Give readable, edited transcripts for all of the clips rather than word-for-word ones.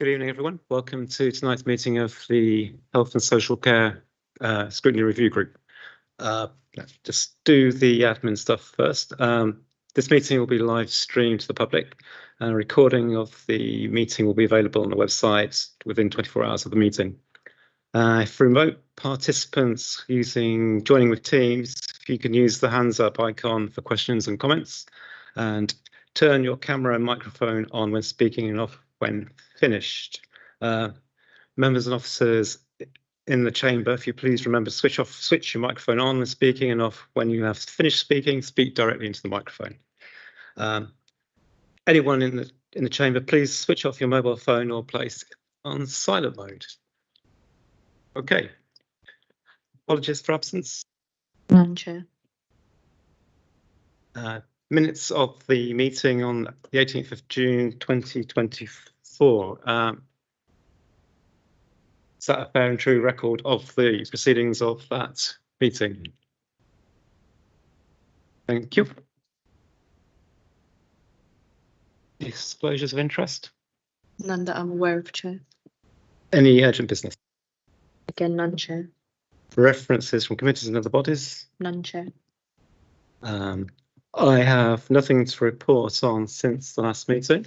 Good evening, everyone. Welcome to tonight's meeting of the Health and Social Care Scrutiny Review Group. Let's just do the admin stuff first. This meeting will be live streamed to the public, and a recording of the meeting will be available on the website within 24 hours of the meeting. For remote participants joining with Teams, you can use the hands up icon for questions and comments, and turn your camera and microphone on when speaking and off when finished. Members and officers in the chamber, if you please remember to switch your microphone on when speaking and off when you have finished speaking. Speak directly into the microphone. Anyone in the chamber, please switch off your mobile phone or place it on silent mode. Okay. Apologies for absence. None, Chair. Minutes of the meeting on the 18th of June 2024. Is that a fair and true record of the proceedings of that meeting? Thank you. Disclosures of interest? None that I'm aware of, Chair. Any urgent business? Again, none, Chair. References from committees and other bodies? None, Chair. I have nothing to report on since the last meeting.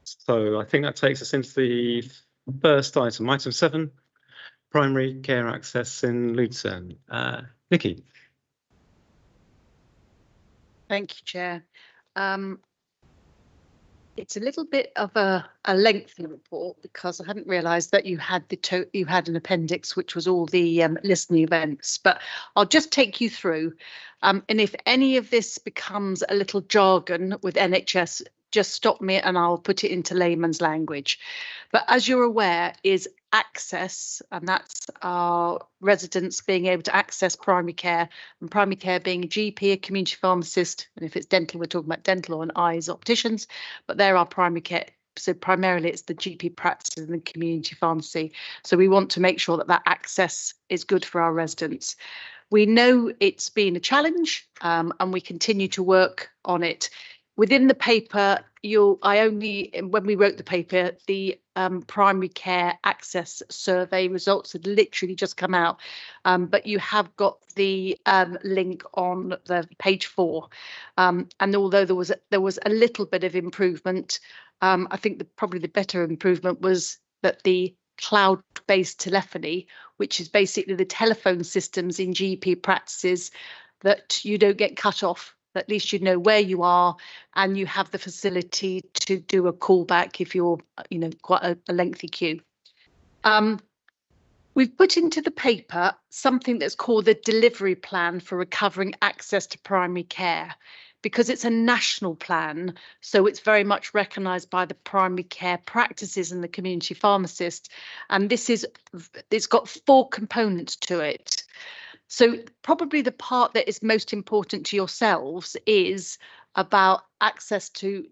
So I think that takes us into the first item, item 7, primary care access in Luton. Nikki. Thank you, Chair. It's a little bit of a lengthy report because I hadn't realised that you had an appendix which was all the listening events, but I'll just take you through. And if any of this becomes a little jargon with NHS, just stop me and I'll put it into layman's language. But as you're aware, is access, and that's our residents being able to access primary care, and primary care being a GP, a community pharmacist, and if it's dental, we're talking about dental or an eyes opticians, but there are primary care. So primarily it's the GP practice and the community pharmacy. So we want to make sure that that access is good for our residents. We know it's been a challenge and we continue to work on it. Within the paper, when we wrote the paper, the primary care access survey results had literally just come out, but you have got the link on the page 4. And although there was a little bit of improvement, I think probably the better improvement was that the cloud-based telephony, which is basically the telephone systems in GP practices, that you don't get cut off. At least you know where you are and you have the facility to do a callback if you're, quite a lengthy queue. We've put into the paper something that's called the delivery plan for recovering access to primary care, because it's a national plan. So it's very much recognised by the primary care practices and the community pharmacist. And it's got 4 components to it. So probably the part that is most important to yourselves is about access to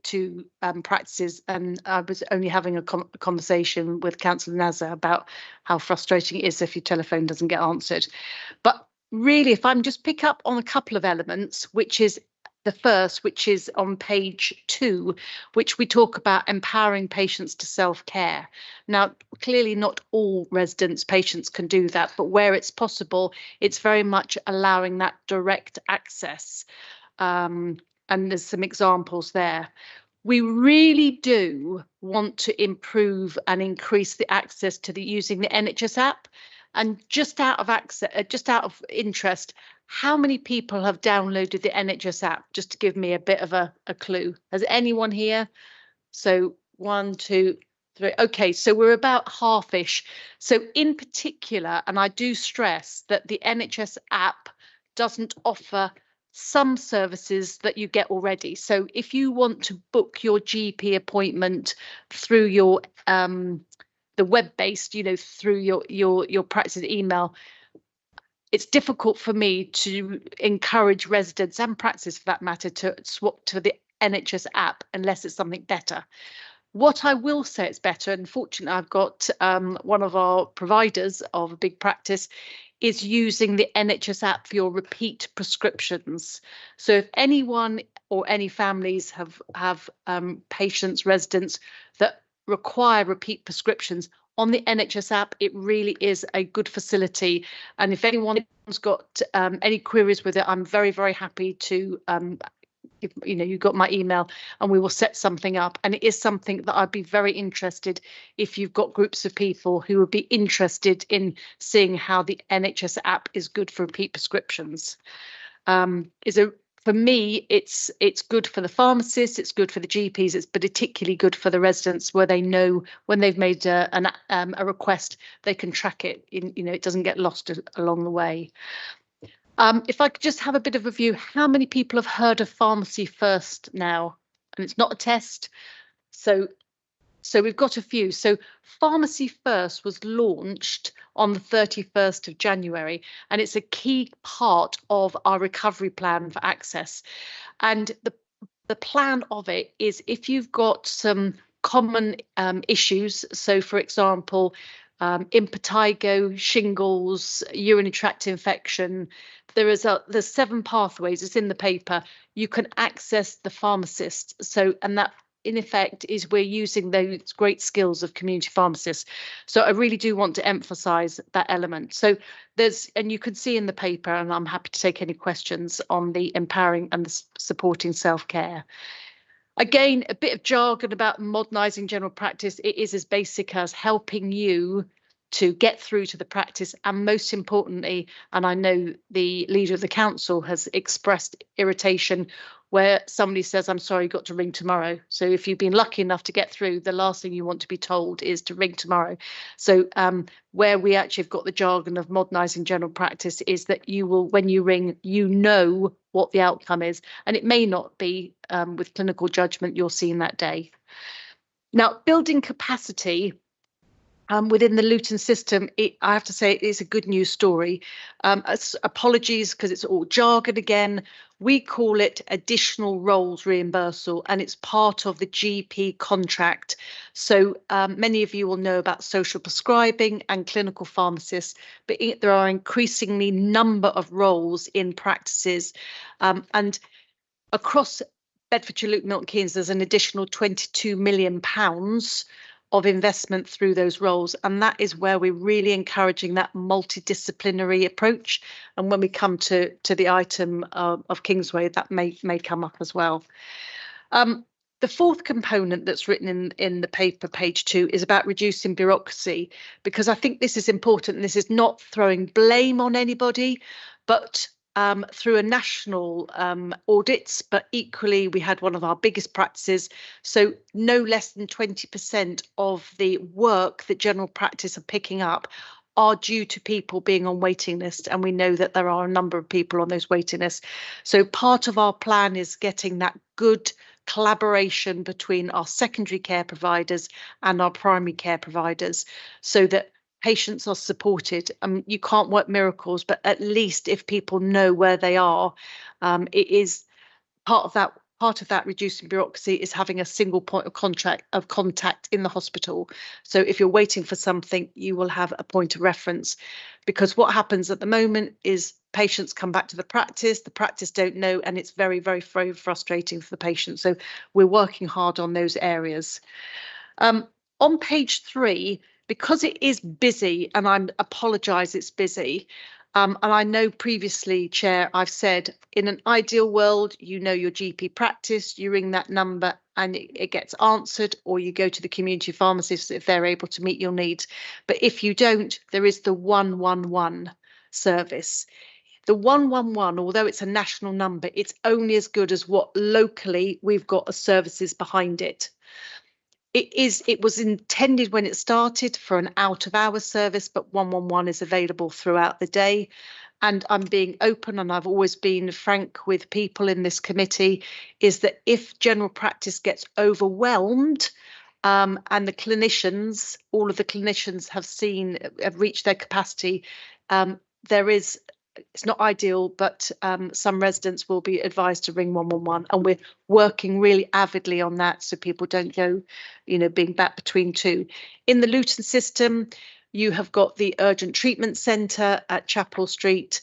practices. And I was only having a conversation with Councillor Nazar about how frustrating it is if your telephone doesn't get answered. But really, if I'm just pick up on a couple of elements, which is the first, which is on page 2, which we talk about empowering patients to self-care. Now, clearly not all patients can do that, but where it's possible, it's very much allowing that direct access. And there's some examples there. We really do want to improve and increase the access to using the NHS app. And just out of interest, how many people have downloaded the NHS app? Just to give me a bit of a clue. Has anyone here? So 1, 2, 3. Okay, so we're about half-ish. So in particular, and I do stress that the NHS app doesn't offer some services that you get already. So if you want to book your GP appointment through your the web-based, through your practice email, it's difficult for me to encourage residents and practice, for that matter, to swap to the NHS app unless it's something better. What I will say it's better, and fortunately I've got one of our providers of a big practice is using the NHS app for your repeat prescriptions. So if anyone or any families have patients, residents that require repeat prescriptions, on the NHS app, it really is a good facility. And if anyone's got any queries with it, I'm very, very happy to, if, you've got my email, and we will set something up. And it is something that I'd be very interested if you've got groups of people who would be interested in seeing how the NHS app is good for repeat prescriptions. For me, it's good for the pharmacists, it's good for the GPs, it's particularly good for the residents, where they know when they've made a request, they can track it. It doesn't get lost along the way. If I could just have a bit of a view, how many people have heard of Pharmacy First now? And it's not a test, so we've got a few. So Pharmacy First was launched on the 31st of January, and it's a key part of our recovery plan for access. And the plan of it is, if you've got some common issues, so for example, impetigo, shingles, urinary tract infection, there's 7 pathways. It's in the paper. You can access the pharmacist. And that, in effect, is we're using those great skills of community pharmacists. So I really do want to emphasize that element. So and you can see in the paper, and I'm happy to take any questions on the empowering and the supporting self-care. Again, a bit of jargon about modernising general practice. It is as basic as helping you to get through to the practice, and most importantly, and I know the leader of the council has expressed irritation where somebody says, I'm sorry, you've got to ring tomorrow. So if you've been lucky enough to get through, the last thing you want to be told is to ring tomorrow. So where we actually have got the jargon of modernising general practice is that you will, when you ring, you know what the outcome is, and it may not be with clinical judgment you're seeing that day. Now, building capacity within the Luton system, I have to say, it is a good news story. Apologies because it's all jargon again. We call it additional roles reimbursal, and it's part of the GP contract. So many of you will know about social prescribing and clinical pharmacists, but there are increasingly number of roles in practices, and across Bedfordshire, Luton, Milton Keynes, there's an additional £22 million of investment through those roles, and that is where we're really encouraging that multidisciplinary approach. And when we come to the item of Kingsway, that may come up as well. The fourth component that's written in the paper, page 2, is about reducing bureaucracy, because I think this is important, and this is not throwing blame on anybody, but through a national audits, but equally we had one of our biggest practices. So no less than 20% of the work that general practice are picking up are due to people being on waiting lists, and we know that there are a number of people on those waiting lists. So part of our plan is getting that good collaboration between our secondary care providers and our primary care providers, so that patients are supported. You can't work miracles, but at least if people know where they are, it is part of that. Part of that reducing bureaucracy is having a single point of contact in the hospital. So if you're waiting for something, you will have a point of reference, because what happens at the moment is patients come back to the practice don't know, and it's very, very, very frustrating for the patient. So we're working hard on those areas. On page 3, because it is busy, and I apologise it's busy, and I know previously, Chair, I've said in an ideal world, you know your GP practice, you ring that number and it gets answered, or you go to the community pharmacist if they're able to meet your needs. But if you don't, there is the 111 service. The 111, although it's a national number, it's only as good as what locally we've got as services behind it. It was intended when it started for an out-of-hours service, but 111 is available throughout the day. And I'm being open, and I've always been frank with people in this committee, is that if general practice gets overwhelmed, and the clinicians, all of the clinicians have reached their capacity, it's not ideal, but some residents will be advised to ring 111, and we're working really avidly on that, so people don't go, being back between two. In the Luton system, you have got the urgent treatment centre at Chapel Street.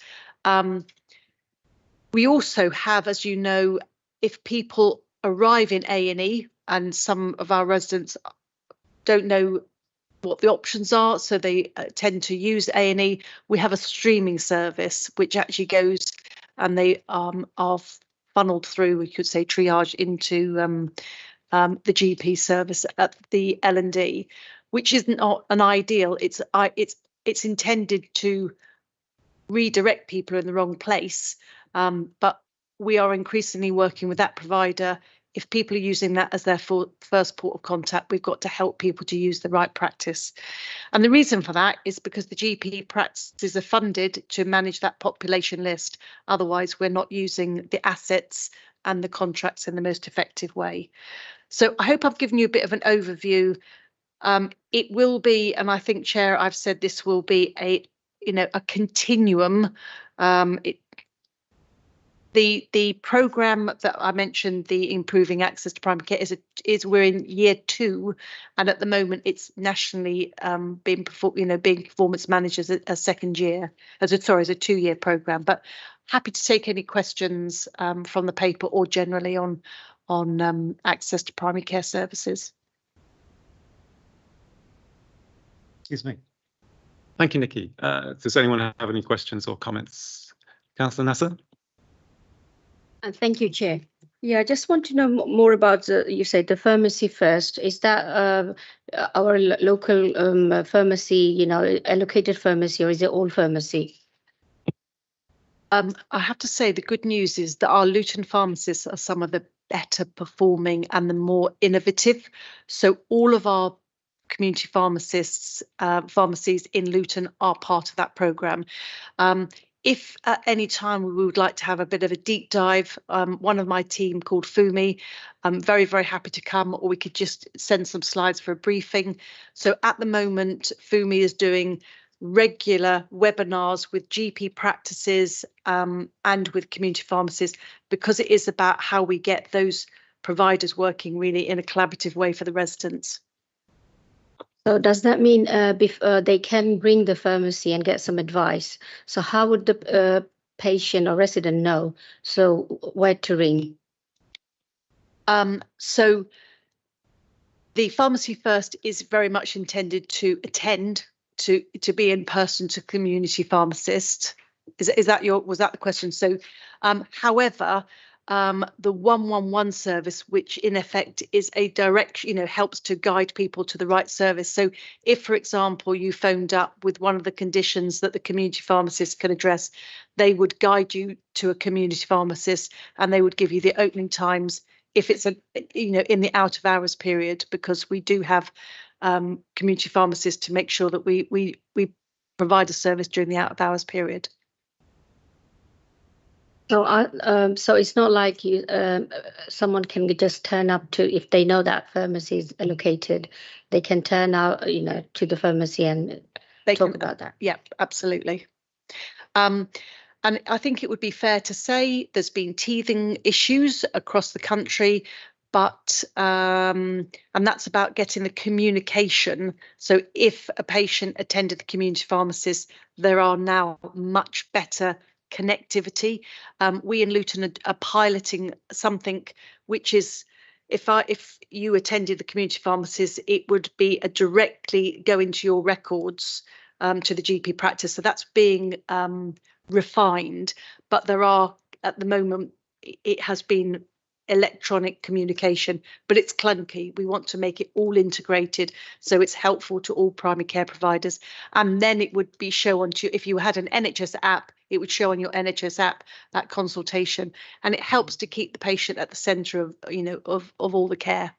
We also have, as you know, if people arrive in A&E, and some of our residents don't know what the options are, so they tend to use A&E. We have a streaming service which actually goes, and they are funneled through, we could say, triage into the GP service at the L&D, which is not an ideal. It's intended to redirect people in the wrong place, but we are increasingly working with that provider. If people are using that as their first port of contact, we've got to help people to use the right practice. And the reason for that is because the GP practices are funded to manage that population list. Otherwise, we're not using the assets and the contracts in the most effective way. So I hope I've given you a bit of an overview. It will be, and I think, Chair, I've said this will be a continuum. The programme that I mentioned, the Improving Access to Primary Care, is we're in year 2, and at the moment it's nationally being performance managed as a second year, as a 2-year programme. But happy to take any questions from the paper or generally on access to primary care services. Excuse me. Thank you, Nikki. Does anyone have any questions or comments? Councillor Nasser? Thank you, Chair. Yeah, I just want to know more about you said the pharmacy first. Is that our local pharmacy, allocated pharmacy, or is it all pharmacy? I have to say the good news is that our Luton pharmacists are some of the better performing and the more innovative. So all of our community pharmacists, pharmacies in Luton are part of that programme. If at any time we would like to have a bit of a deep dive, one of my team called Fumi, I'm very, very happy to come, or we could just send some slides for a briefing. So at the moment, Fumi is doing regular webinars with GP practices and with community pharmacists, because it is about how we get those providers working really in a collaborative way for the residents. So does that mean they can bring the pharmacy and get some advice? So how would the patient or resident know? So where to ring? So the Pharmacy First is very much intended to attend, to be in person to community pharmacist. Was that the question? So, however, the 111 service, which in effect is a direct, helps to guide people to the right service. So if, for example, you phoned up with one of the conditions that the community pharmacist can address, they would guide you to a community pharmacist, and they would give you the opening times if it's in the out of hours period, because we do have community pharmacists to make sure that we provide a service during the out of hours period. So, so it's not like someone can just turn up to, if they know that pharmacy is allocated, they can turn out, to the pharmacy and talk about that. Yeah, absolutely. And I think it would be fair to say there's been teething issues across the country, but and that's about getting the communication. So if a patient attended the community pharmacist, there are now much better connectivity. We in Luton are piloting something which is, if you attended the community pharmacist, it would be a directly go into your records to the GP practice. So that's being refined, but there are, at the moment, it has been electronic communication, but it's clunky. We want to make it all integrated so it's helpful to all primary care providers. And then it would be shown to you, if you had an NHS app, it would show on your NHS app that consultation, and it helps to keep the patient at the centre of of all the care.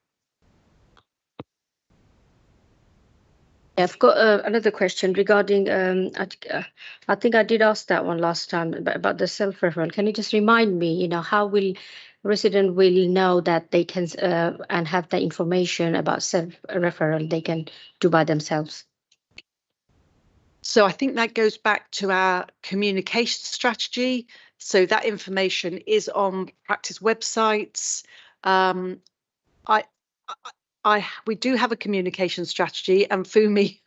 I've got another question regarding, I think I did ask that one last time about the self-referral. Can you just remind me, how will resident will know that they can and have the information about self-referral they can do by themselves? So I think that goes back to our communication strategy. So that information is on practice websites. We do have a communication strategy, and Fumi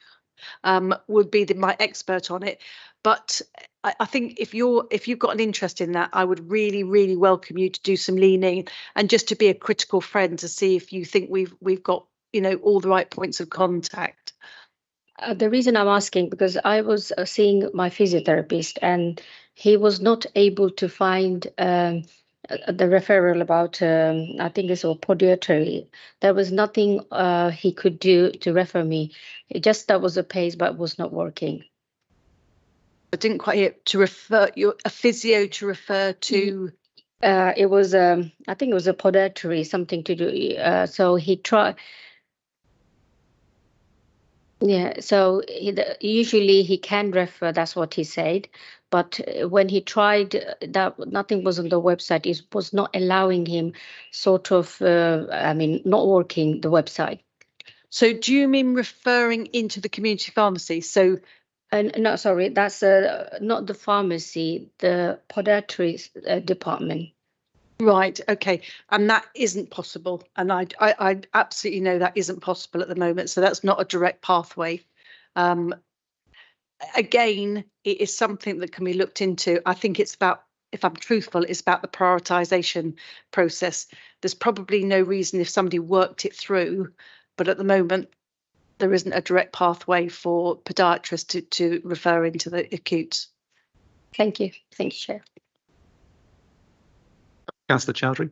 would be my expert on it. But I think if you've got an interest in that, I would really, really welcome you to do some leaning and just to be a critical friend to see if you think we've got you know, all the right points of contact. The reason I'm asking, because I was seeing my physiotherapist and he was not able to find the referral about, I think it's a podiatry. There was nothing he could do to refer me. It just that was a pace, but was not working. I didn't quite hear to refer a physio to refer to. It was, I think it was a podiatry, something to do. So he tried. Yeah, so usually he can refer, that's what he said. But when he tried, that nothing was on the website. It was not allowing him sort of, I mean, not working the website. So do you mean referring into the community pharmacy? So No, sorry, that's not the pharmacy, the podiatry department. right, okay, and that isn't possible, and I absolutely know that isn't possible at the moment, so that's not a direct pathway. Again, it is something that can be looked into. I think it's about, if I'm truthful, it's about the prioritisation process. There's probably no reason if somebody worked it through, but at the moment there isn't a direct pathway for podiatrists to refer into the acutes. Thank you, Chair. Councillor Chowdhury.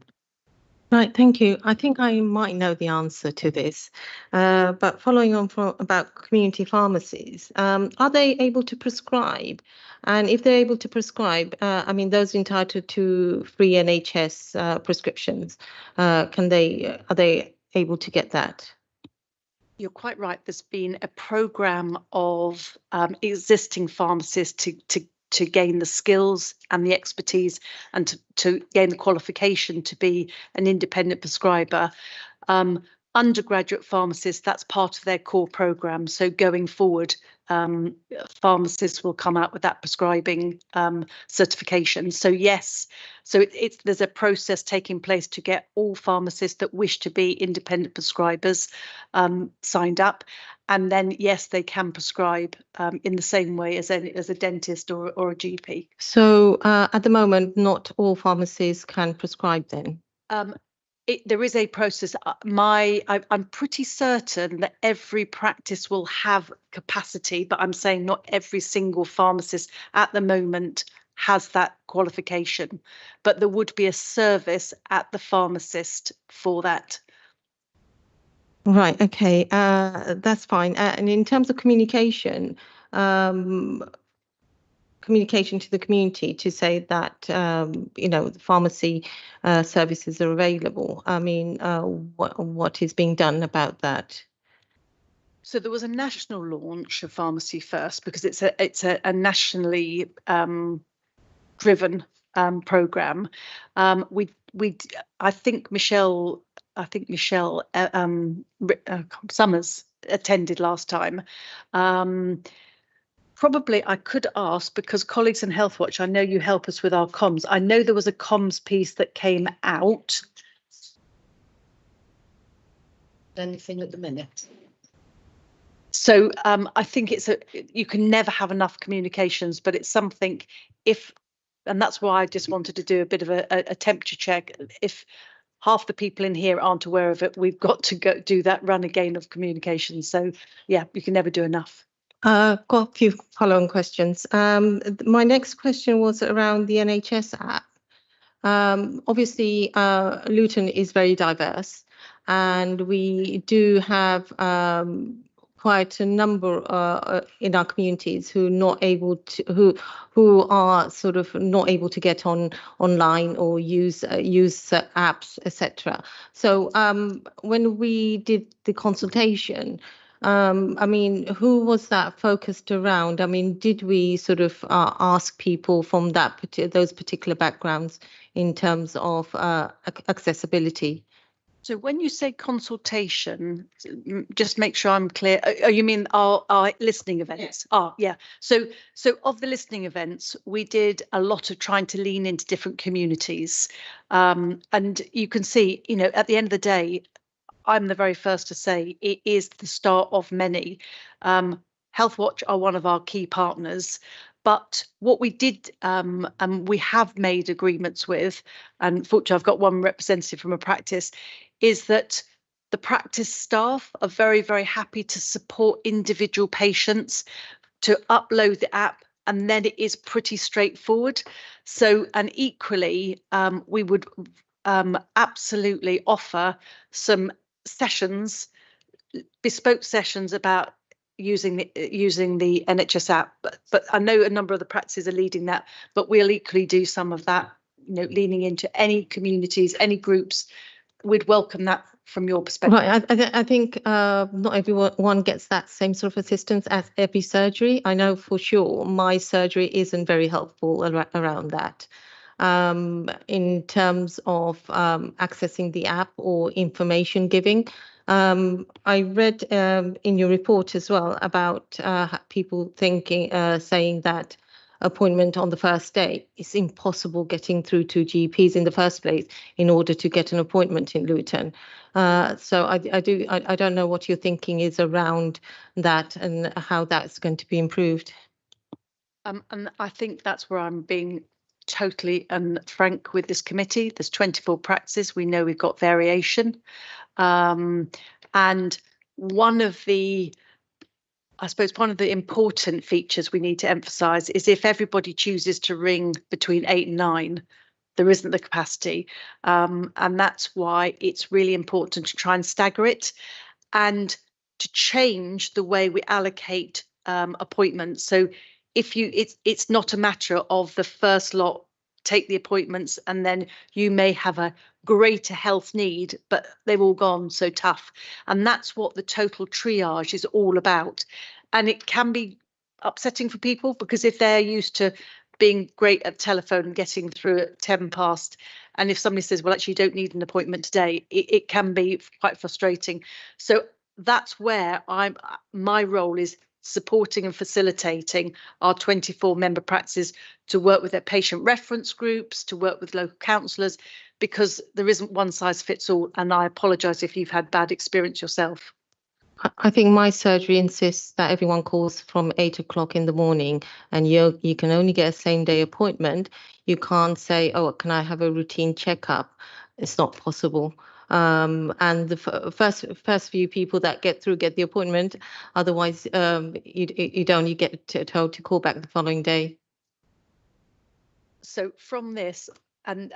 Right, thank you. I think I might know the answer to this, but following on from about community pharmacies, are they able to prescribe? And if they're able to prescribe, I mean, those entitled to free NHS prescriptions, are they able to get that? You're quite right. There's been a programme of existing pharmacists to gain the skills and the expertise and to gain the qualification to be an independent prescriber. Undergraduate pharmacists, that's part of their core programme. So going forward, pharmacists will come out with that prescribing certification. So yes, so there's a process taking place to get all pharmacists that wish to be independent prescribers signed up. And then, yes, they can prescribe in the same way as a dentist or a GP. So at the moment, not all pharmacies can prescribe then? There is a process. I'm pretty certain that every practice will have capacity, but I'm saying not every single pharmacist at the moment has that qualification. But there would be a service at the pharmacist for that. Right, okay, that's fine. And in terms of communication, communication to the community to say that, you know, the pharmacy services are available. I mean, what is being done about that? So there was a national launch of Pharmacy First because it's a nationally driven programme. I think Michelle Summers attended last time. Probably I could ask, because colleagues in Healthwatch, I know you help us with our comms. I know there was a comms piece that came out. Anything at the minute? So I think you can never have enough communications, but it's something and that's why I just wanted to do a bit of a temperature check. If half the people in here aren't aware of it, we've got to go do that run again of communication. So yeah, you can never do enough. Got a few follow-on questions. My next question was around the NHS app. Obviously, Luton is very diverse, and we do have quite a number in our communities who are sort of not able to get online or use apps, etc. So when we did the consultation, I mean, who was that focused around? I mean, did we sort of ask people from those particular backgrounds in terms of accessibility? So when you say consultation, just make sure I'm clear. Oh, you mean our listening events? Yeah. So of the listening events, we did a lot of trying to lean into different communities. And you can see, you know, at the end of the day, I'm the very first to say it is the start of many. Healthwatch are one of our key partners. But what we did, and we have made agreements with, and fortunately I've got one representative from a practice, is that The practice staff are very, very happy to support individual patients to upload the app, and then it is pretty straightforward. So, and equally, we would absolutely offer some sessions, bespoke sessions about using the NHS app. But I know a number of the practices are leading that, but we'll equally do some of that, leaning into any communities, any groups. We'd welcome that from your perspective. Right, I think not everyone gets that same sort of assistance as every surgery. I know for sure my surgery isn't very helpful around that. In terms of accessing the app or information giving, I read in your report as well about people saying that appointment on the first day, it's impossible getting through to GPs in the first place in order to get an appointment in Luton. So I don't know what your thinking is around that and how that's going to be improved. And I think that's where I'm being totally frank with this committee. There's 24 practices. We know we've got variation. And one of the important features we need to emphasise is if everybody chooses to ring between 8 and 9, there isn't the capacity. And that's why it's really important to try and stagger it and to change the way we allocate appointments. So it's not a matter of the first lot take the appointments and then you may have a greater health need, but they've all gone so tough. And that's what the total triage is all about. And it can be upsetting for people because if they're used to being great at telephone and getting through at 10 past, and if somebody says, well, actually, you don't need an appointment today, it can be quite frustrating. So that's where my role is supporting and facilitating our 24 member practices to work with their patient reference groups, to work with local counsellors, because there isn't one size fits all. And I apologise if you've had bad experience yourself. I think my surgery insists that everyone calls from 8 o'clock in the morning, and you can only get a same day appointment. You can't say, oh, can I have a routine checkup? It's not possible. And the first few people that get the appointment. Otherwise, you get told to call back the following day. So from this, and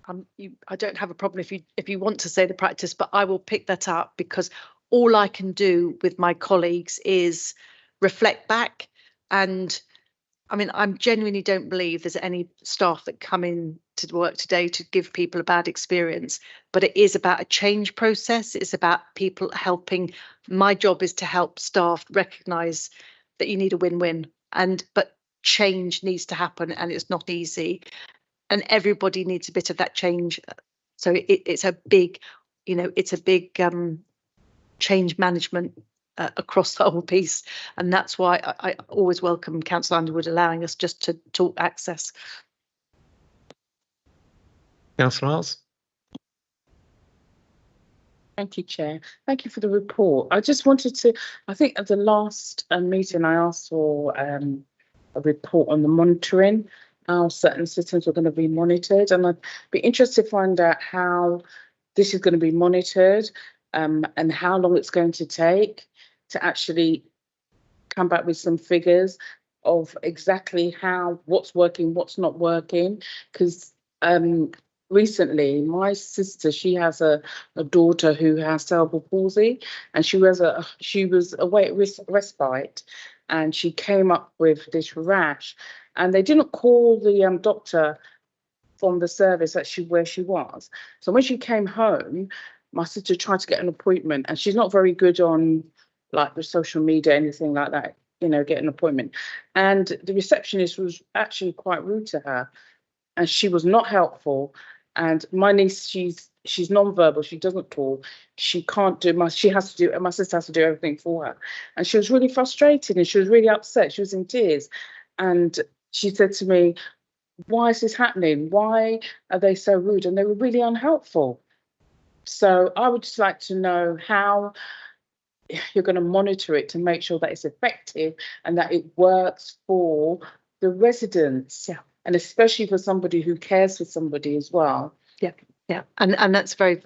I don't have a problem if you want to say the practice, but I will pick that up because all I can do with my colleagues is reflect back. And I mean, I genuinely don't believe there's any staff that come in to work today to give people a bad experience, but it is about a change process. It's about people helping. My job is to help staff recognise that you need a win-win, but change needs to happen and it's not easy. And everybody needs a bit of that change. So it's a big, change management across the whole piece. And that's why I always welcome Councillor Underwood allowing us just to talk access. Councillor Miles. Thank you, Chair. Thank you for the report. I just wanted to, I think at the last meeting I asked for a report on the monitoring, how certain systems were going to be monitored, and I'd be interested to find out how this is going to be monitored and how long it's going to take to actually come back with some figures of exactly what's working, what's not working. Because recently, my sister, she has a daughter who has cerebral palsy, and she was away at respite, and she came up with this rash, and they didn't call the doctor from the service where she was. So when she came home, my sister tried to get an appointment, and she's not very good on like the social media, anything like that, get an appointment. And the receptionist was actually quite rude to her, and she was not helpful. And my niece, she's non-verbal, she doesn't talk, she can't do my sister has to do everything for her. And she was really frustrated and she was really upset, she was in tears. And she said to me, why is this happening? Why are they so rude? And they were really unhelpful. So I would just like to know how you're going to monitor it to make sure that it's effective and that it works for the residents. Yeah. And especially for somebody who cares for somebody as well. Yeah. Yeah, and that's a very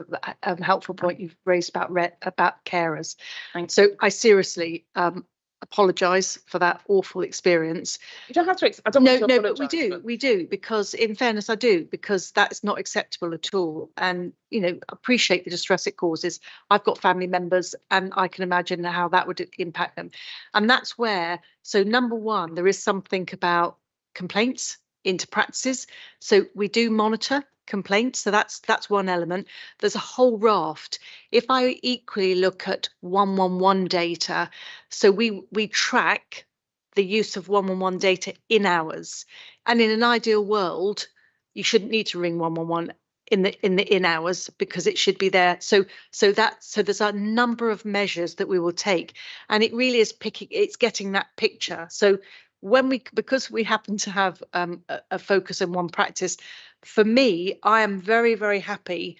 helpful point you've raised about carers. And so I seriously apologise for that awful experience. You don't have to. I don't want to No, but apologise, we do, because in fairness, I do, because that's not acceptable at all. And appreciate the distress it causes. I've got family members, and I can imagine how that would impact them. And that's where. So number one, there is something about complaints into practices. So we do monitor complaints. So that's one element. There's a whole raft. If I equally look at 111 data, so we track the use of 111 data in hours, and in an ideal world, you shouldn't need to ring 111 in the in hours, because it should be there. So there's a number of measures that we will take, and it really is it's getting that picture. So because we happen to have a focus in one practice, for me, I am very, very happy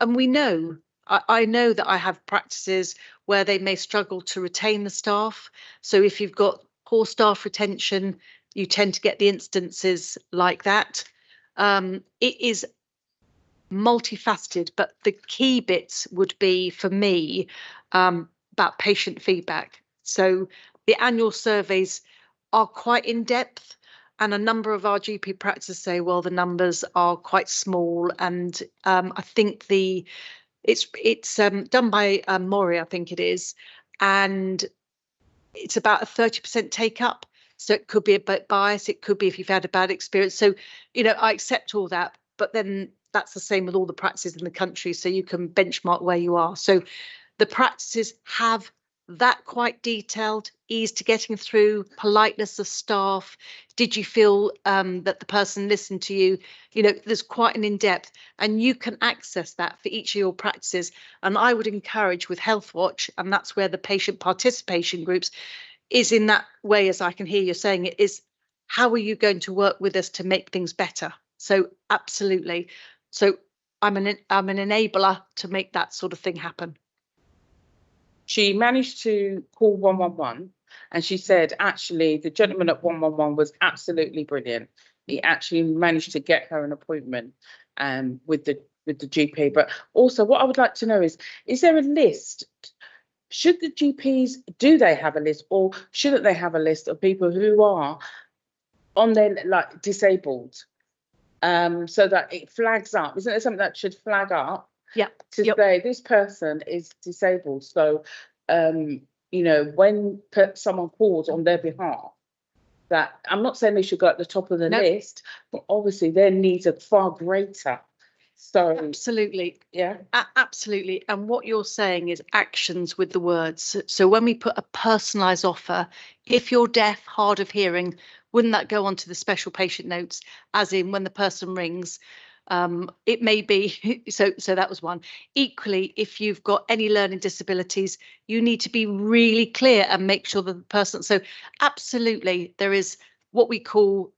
and we know, I know that I have practices where they may struggle to retain the staff. So if you've got poor staff retention, you tend to get the instances like that. It is multifaceted, but the key bits would be, for me, about patient feedback. So the annual surveys are quite in depth, and a number of our GP practices say, well, the numbers are quite small, and I think it's done by Mori, I think it is, and it's about a 30% take up. So it could be a bit biased. It could be if you've had a bad experience. So, I accept all that, but then that's the same with all the practices in the country. So you can benchmark where you are. So the practices have that quite detailed, ease to getting through, politeness of staff. Did you feel that the person listened to you? There's quite an in-depth, and you can access that for each of your practices. And I would encourage with HealthWatch, and that's where the patient participation groups is in that way, as I can hear you saying it, is how are you going to work with us to make things better? So absolutely. So I'm an enabler to make that sort of thing happen. She managed to call 111, and she said, actually, the gentleman at 111 was absolutely brilliant. He actually managed to get her an appointment with the GP. But also, what I would like to know is there a list? Should the GPs, do they have a list, or shouldn't they have a list of people who are on their, like, disabled, so that it flags up? Isn't there something that should flag up? Yeah. To say this person is disabled. So, when someone calls on their behalf, that I'm not saying they should go at the top of the list, but obviously their needs are far greater. So absolutely, yeah, absolutely. And what you're saying is actions with the words. So when we put a personalised offer, if you're deaf, hard of hearing, wouldn't that go onto the special patient notes? As in, when the person rings, it may be so that was one. Equally, if you've got any learning disabilities, you need to be really clear and make sure that the person. So absolutely, there is what we call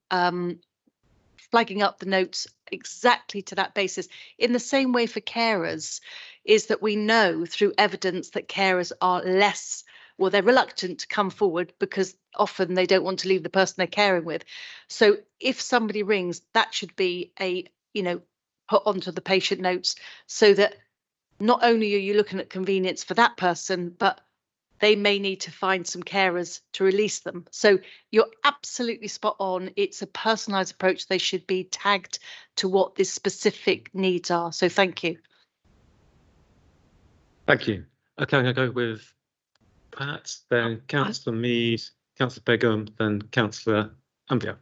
flagging up the notes exactly to that basis. In the same way for carers, is that we know through evidence that carers are less, well, they're reluctant to come forward because often they don't want to leave the person they're caring with. So if somebody rings, that should be put onto the patient notes, so that not only are you looking at convenience for that person, but they may need to find some carers to release them. So you're absolutely spot on. It's a personalised approach. They should be tagged to what the specific needs are. So thank you. Thank you. Okay, I'm going to go with Pat, then Councillor Mead, Councillor Begum, then Councillor Ambia.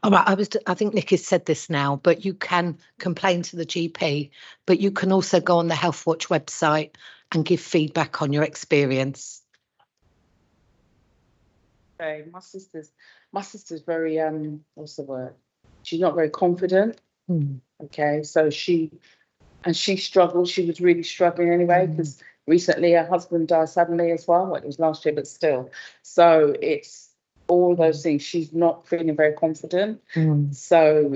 All right, I think Nick has said this now, but you can complain to the GP, but you can also go on the HealthWatch website and give feedback on your experience. Okay, my sister's very what's the word? She's not very confident. Okay, so she struggled. She was really struggling anyway, because recently her husband died suddenly as well. Well, it was last year, but still. So it's all those things. She's not feeling very confident. So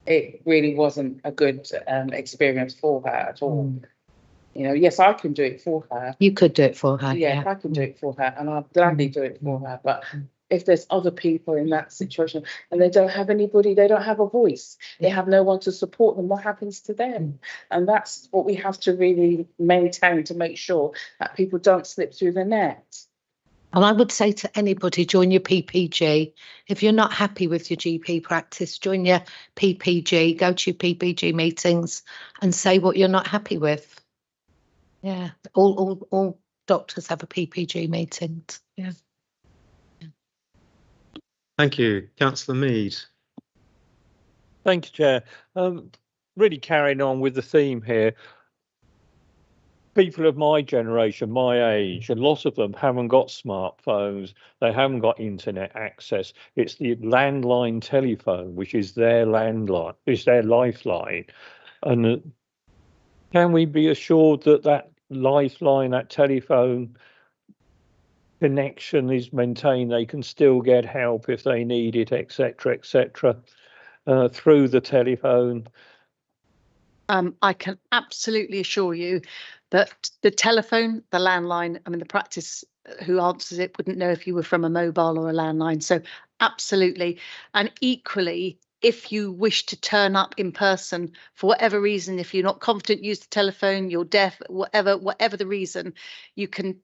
it really wasn't a good experience for her at all. Yes, I can do it for her. You could do it for her. Yeah, I can do it for her, and I'll gladly do it for her. But if there's other people in that situation and they don't have anybody, they don't have a voice, they have no one to support them, what happens to them? And that's what we have to really maintain to make sure that people don't slip through the net. And I would say to anybody, join your PPG. If you're not happy with your GP practice, join your PPG, go to your PPG meetings and say what you're not happy with. Yeah, all doctors have a PPG meeting. Yeah. Thank you. Councillor Mead. Thank you, Chair. Really carrying on with the theme here. People of my generation, my age, a lot of them haven't got smartphones. They haven't got internet access. It's the landline telephone, which is their landline, is their lifeline. And can we be assured that that lifeline, that telephone connection is maintained? They can still get help if they need it, etc., through the telephone. I can absolutely assure you that the telephone, the landline, I mean, the practice who answers it wouldn't know if you were from a mobile or a landline. So absolutely. And equally, if you wish to turn up in person for whatever reason, if you're not confident, use the telephone, you're deaf, whatever the reason, you can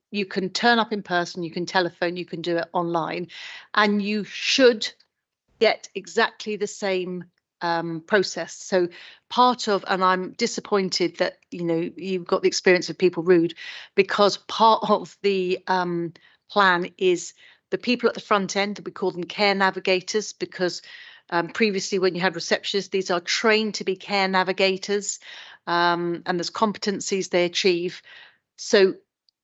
turn up in person, you can telephone, you can do it online, and you should get exactly the same process. So part of, and I'm disappointed that, you know, you've got the experience of people rude, because part of the plan is the people at the front end, we call them care navigators, because previously when you had receptionists, these are trained to be care navigators, and there's competencies they achieve. So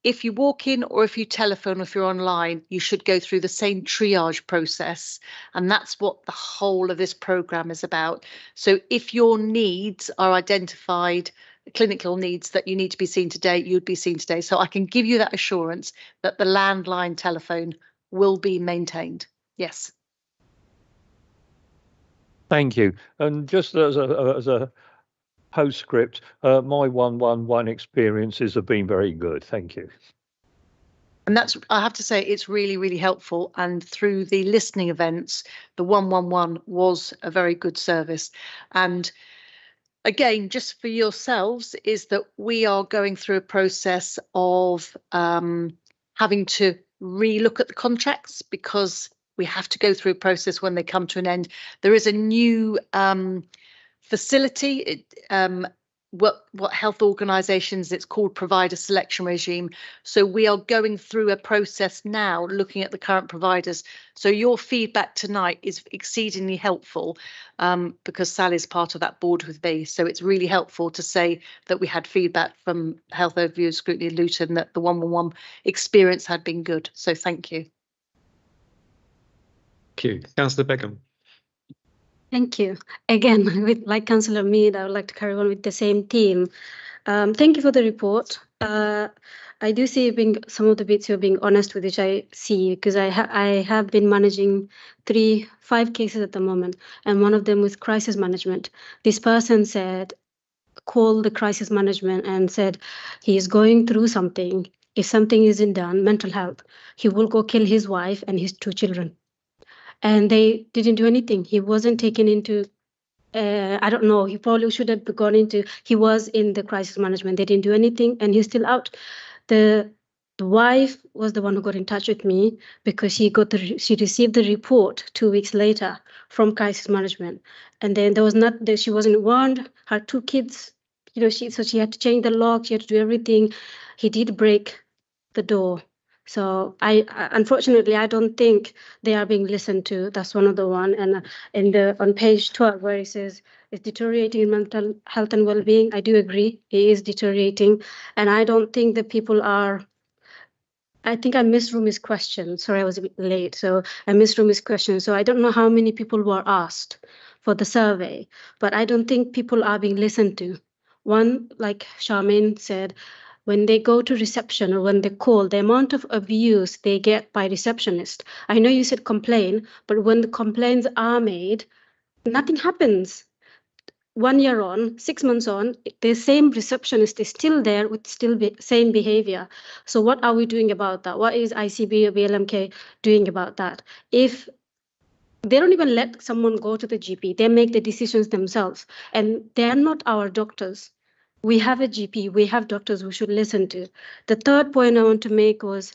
if you walk in or if you telephone or if you're online, you should go through the same triage process. And that's what the whole of this programme is about. So if your needs are identified, clinical needs that you need to be seen today, you'd be seen today. So I can give you that assurance that the landline telephone will be maintained. Yes. Thank you. And just as a postscript, my 111 experiences have been very good. Thank you. And that's, I have to say, it's really, really helpful. And through the listening events, the 111 was a very good service. And again, just for yourselves, is that we are going through a process of having to re-look at the contracts, because we have to go through a process when they come to an end. There is a new facility, what health organisations, it's called provider selection regime. So we are going through a process now looking at the current providers. So your feedback tonight is exceedingly helpful, because Sally's part of that board with me. So it's really helpful to say that we had feedback from Health Overview, Scrutiny, Luton, that the 111 experience had been good. So thank you. Thank you. Councillor Beckham. Thank you. Again, like Councillor Mead, I would like to carry on with the same theme. Thank you for the report. I do see some of the bits you're being honest with, which I see, because I have been managing 5 cases at the moment, and one of them was crisis management. This person said, call the crisis management and said he is going through something. If something isn't done, mental health, he will go kill his wife and his 2 children. And they didn't do anything. He wasn't taken into, I don't know, he probably should have gone into, he was in the crisis management. They didn't do anything and he's still out. The wife was the one who got in touch with me, because she received the report 2 weeks later from crisis management. And then she wasn't warned, her 2 kids, you know, so she had to change the lock, she had to do everything. He did break the door. So unfortunately, I don't think they are being listened to. That's one of the one. And on page 12, where it says it's deteriorating in mental health and well-being, I do agree, it is deteriorating. And I don't think the people are, I think I missed Rumi's question. Sorry, I was a bit late. So I missed Rumi's question. So I don't know how many people were asked for the survey, but I don't think people are being listened to. One, like Charmaine said, when they go to reception or when they call, the amount of abuse they get by receptionist. I know you said complain, but when the complaints are made, nothing happens. 1 year on, 6 months on, the same receptionist is still there with still same behavior. So what are we doing about that? What is ICB or BLMK doing about that? If they don't even let someone go to the GP, they make the decisions themselves, and they're not our doctors. We have a GP, we have doctors who should listen to. The third point I want to make was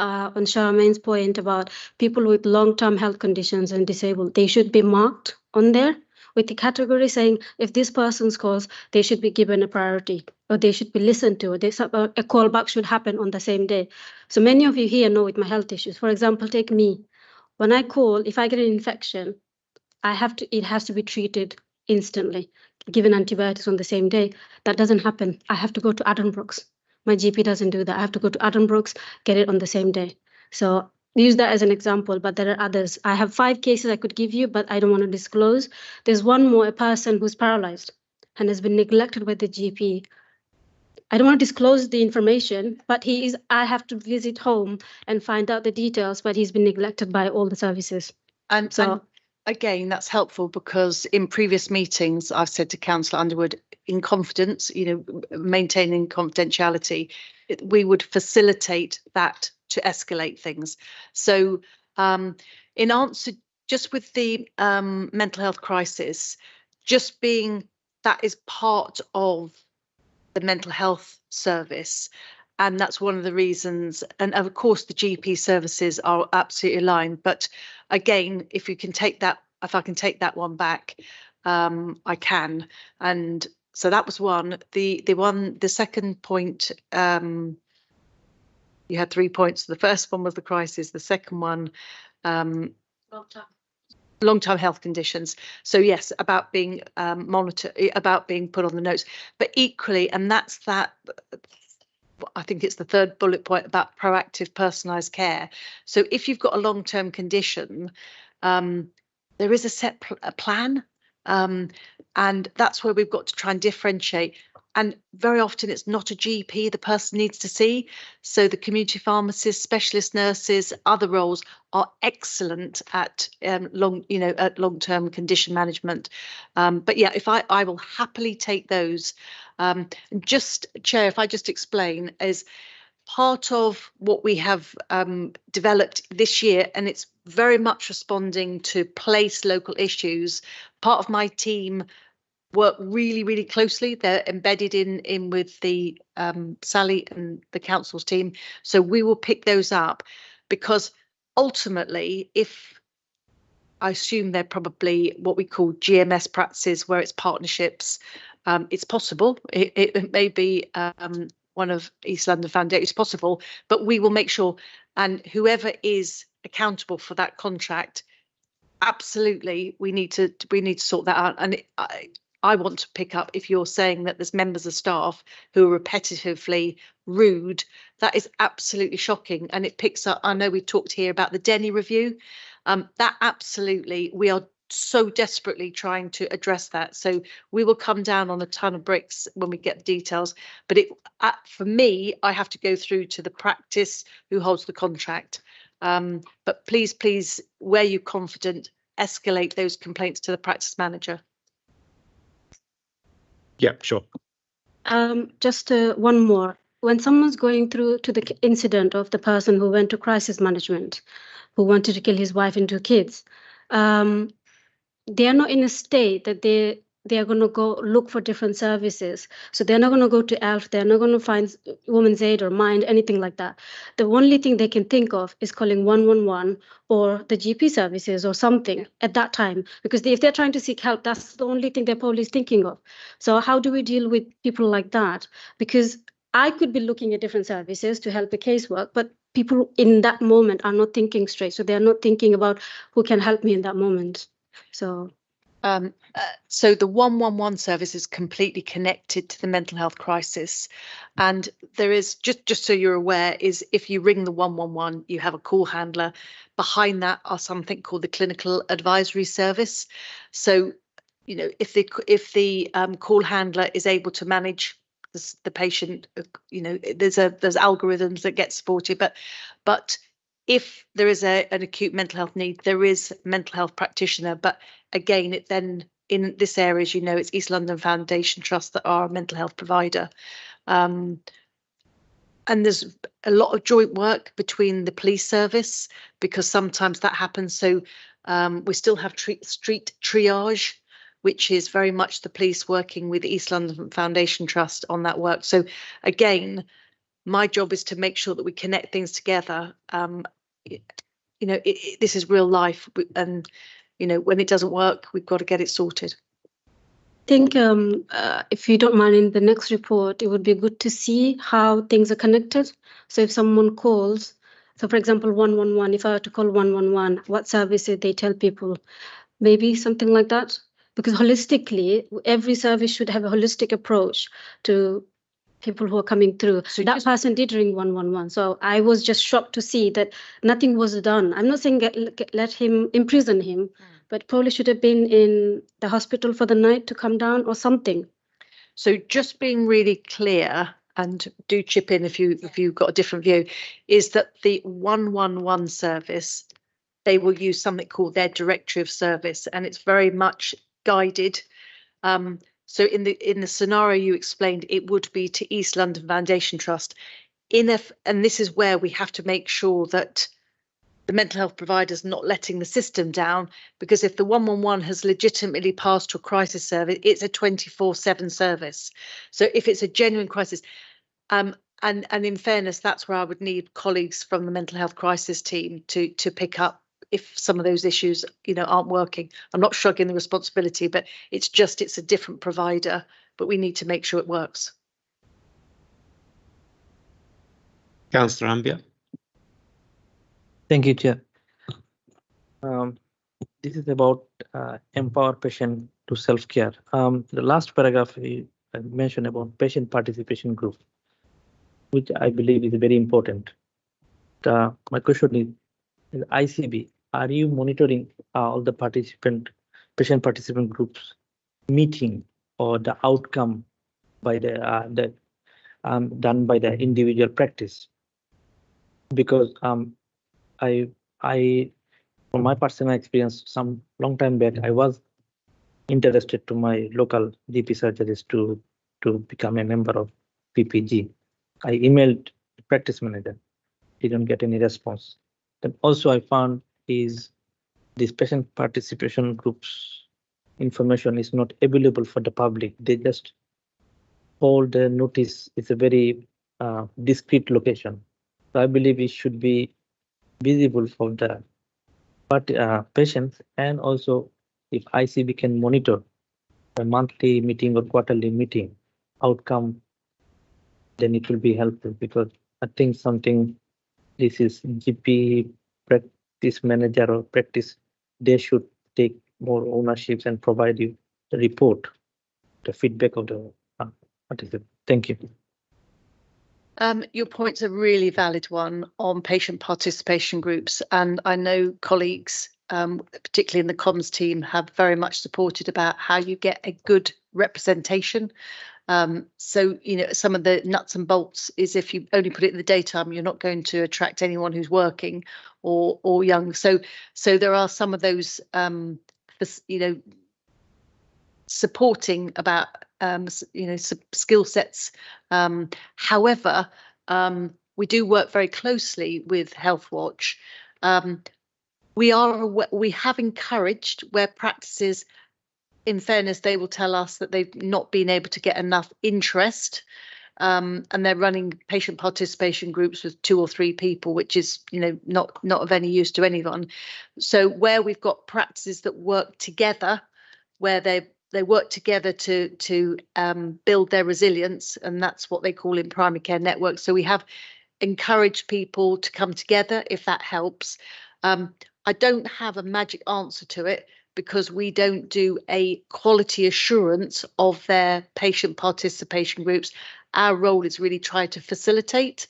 on Charmaine's point about people with long-term health conditions and disabled. They should be marked on there with the category saying if this person's cause, they should be given a priority or they should be listened to. Or a callback should happen on the same day. So many of you here know with my health issues. For example, take me. When I call, if I get an infection, it has to be treated instantly, given antibiotics on the same day. That doesn't happen. I have to go to Addenbrooke's. My GP doesn't do that. I have to go to Addenbrooke's, get it on the same day. So use that as an example, but there are others. I have 5 cases I could give you, but I don't want to disclose. There's one more, a person who's paralyzed and has been neglected by the GP. I don't want to disclose the information, but I have to visit home and find out the details, but he's been neglected by all the services. And again, that's helpful because in previous meetings, I've said to Councillor Underwood, in confidence, maintaining confidentiality, we would facilitate that to escalate things. So in answer, just with the mental health crisis, just being that is part of the mental health service. And that's one of the reasons. And of course, the GP services are absolutely aligned. But again, if I can take that one back, I can. And so that was one. The second point, you had 3 points. The first one was the crisis. The second one, long-term health conditions. So yes, about being monitored, about being put on the notes, but equally, and that's that. I think it's the third bullet point about proactive personalised care. So if you've got a long-term condition, there is a set plan, and that's where we've got to try and differentiate. And very often it's not a GP the person needs to see. So the community pharmacists, specialist nurses, other roles are excellent at long-term condition management. But yeah, if I will happily take those. Just Chair, if I just explain, as part of what we have developed this year, and it's very much responding to place local issues. Part of my team work really, really closely. They're embedded in with the Sally and the council's team. So we will pick those up because ultimately, if I assume they're probably what we call GMS practices, where it's partnerships. It's possible. It may be one of East London Foundation. It's possible, but we will make sure. And whoever is accountable for that contract, absolutely, we need to sort that out. And I want to pick up if you're saying that there's members of staff who are repetitively rude. That is absolutely shocking, and it picks up. I know we talked here about the Denny review. That absolutely, we are so desperately trying to address that. So we will come down on a ton of bricks when we get the details. But for me, I have to go through to the practice who holds the contract. But please, where you're confident, escalate those complaints to the practice manager. Yeah, sure. Just one more. When someone's going through to the incident of the person who went to crisis management, who wanted to kill his wife and 2 kids, they are not in a state that they are going to go look for different services. So they're not going to go to ELF. They're not going to find Women's Aid or Mind, anything like that. The only thing they can think of is calling 111 or the GP services or something at that time. Because if they're trying to seek help, that's the only thing they're probably thinking of. So how do we deal with people like that? Because I could be looking at different services to help the casework, but people in that moment are not thinking straight. So they're not thinking about who can help me in that moment. So the 111 service is completely connected to the mental health crisis, and there is just so you're aware is if you ring the 111, you have a call handler. Behind that are something called the clinical advisory service. So if the call handler is able to manage the patient, there's algorithms that get supported, but if there is an acute mental health need, there is a mental health practitioner. But again, it then in this area, as you know, it's East London Foundation Trust that are a mental health provider. And there's a lot of joint work between the police service, because sometimes that happens. So we still have street triage, which is very much the police working with East London Foundation Trust on that work. So again, my job is to make sure that we connect things together. You know, this is real life, and you know, when it doesn't work, we've got to get it sorted. I think if you don't mind, in the next report, it would be good to see how things are connected. So if someone calls, so for example, 111, if I were to call 111, what services they tell people, maybe something like that. Because holistically, every service should have a holistic approach to people who are coming through. So that person did ring 111. So I was just shocked to see that nothing was done. I'm not saying let him imprison him, but probably should have been in the hospital for the night to come down or something. So just being really clear, and do chip in if you've got a different view, is that the 111 service, they will use something called their directory of service, and it's very much guided. So in the scenario you explained, it would be to East London Foundation Trust. And this is where we have to make sure that the mental health provider's not letting the system down, because if the 111 has legitimately passed to a crisis service, it's a 24/7 service. So if it's a genuine crisis, and in fairness, that's where I would need colleagues from the mental health crisis team to pick up if some of those issues, you know, aren't working. I'm not shrugging the responsibility, but it's a different provider, but we need to make sure it works. Councillor Ambia. Thank you, Chair. This is about empower patient to self-care. The last paragraph I mentioned about patient participation group, which I believe is very important. My question is ICB, are you monitoring all the patient participant groups meeting or the outcome by the done by the individual practice? Because I from my personal experience, some long time back, I was interested to my local GP surgeries to become a member of PPG. I emailed the practice manager, didn't get any response. Then also I found is this patient participation groups information is not available for the public. They just hold the notice. It's a very discreet location. So I believe it should be visible for the patients, and also if ICB can monitor a monthly meeting or quarterly meeting outcome, then it will be helpful, because I think this is GP practice manager or practice, they should take more ownership and provide you the report, the feedback of the participant. Thank you. Your point's a really valid one on patient participation groups, and I know colleagues, particularly in the comms team, have very much supported about how you get a good representation. So, you know, some of the nuts and bolts is if you only put it in the daytime, you're not going to attract anyone who's working or young. So there are some of those, you know, supporting about you know, skill sets. However, we do work very closely with Healthwatch. We have encouraged where practices, in fairness, they will tell us that they've not been able to get enough interest, and they're running patient participation groups with 2 or 3 people, which is, you know, not of any use to anyone. So where we've got practices that work together, where they work together to build their resilience, and that's what they call in primary care networks. So we have encouraged people to come together if that helps. I don't have a magic answer to it, because we don't do a quality assurance of their patient participation groups. Our role is really try to facilitate,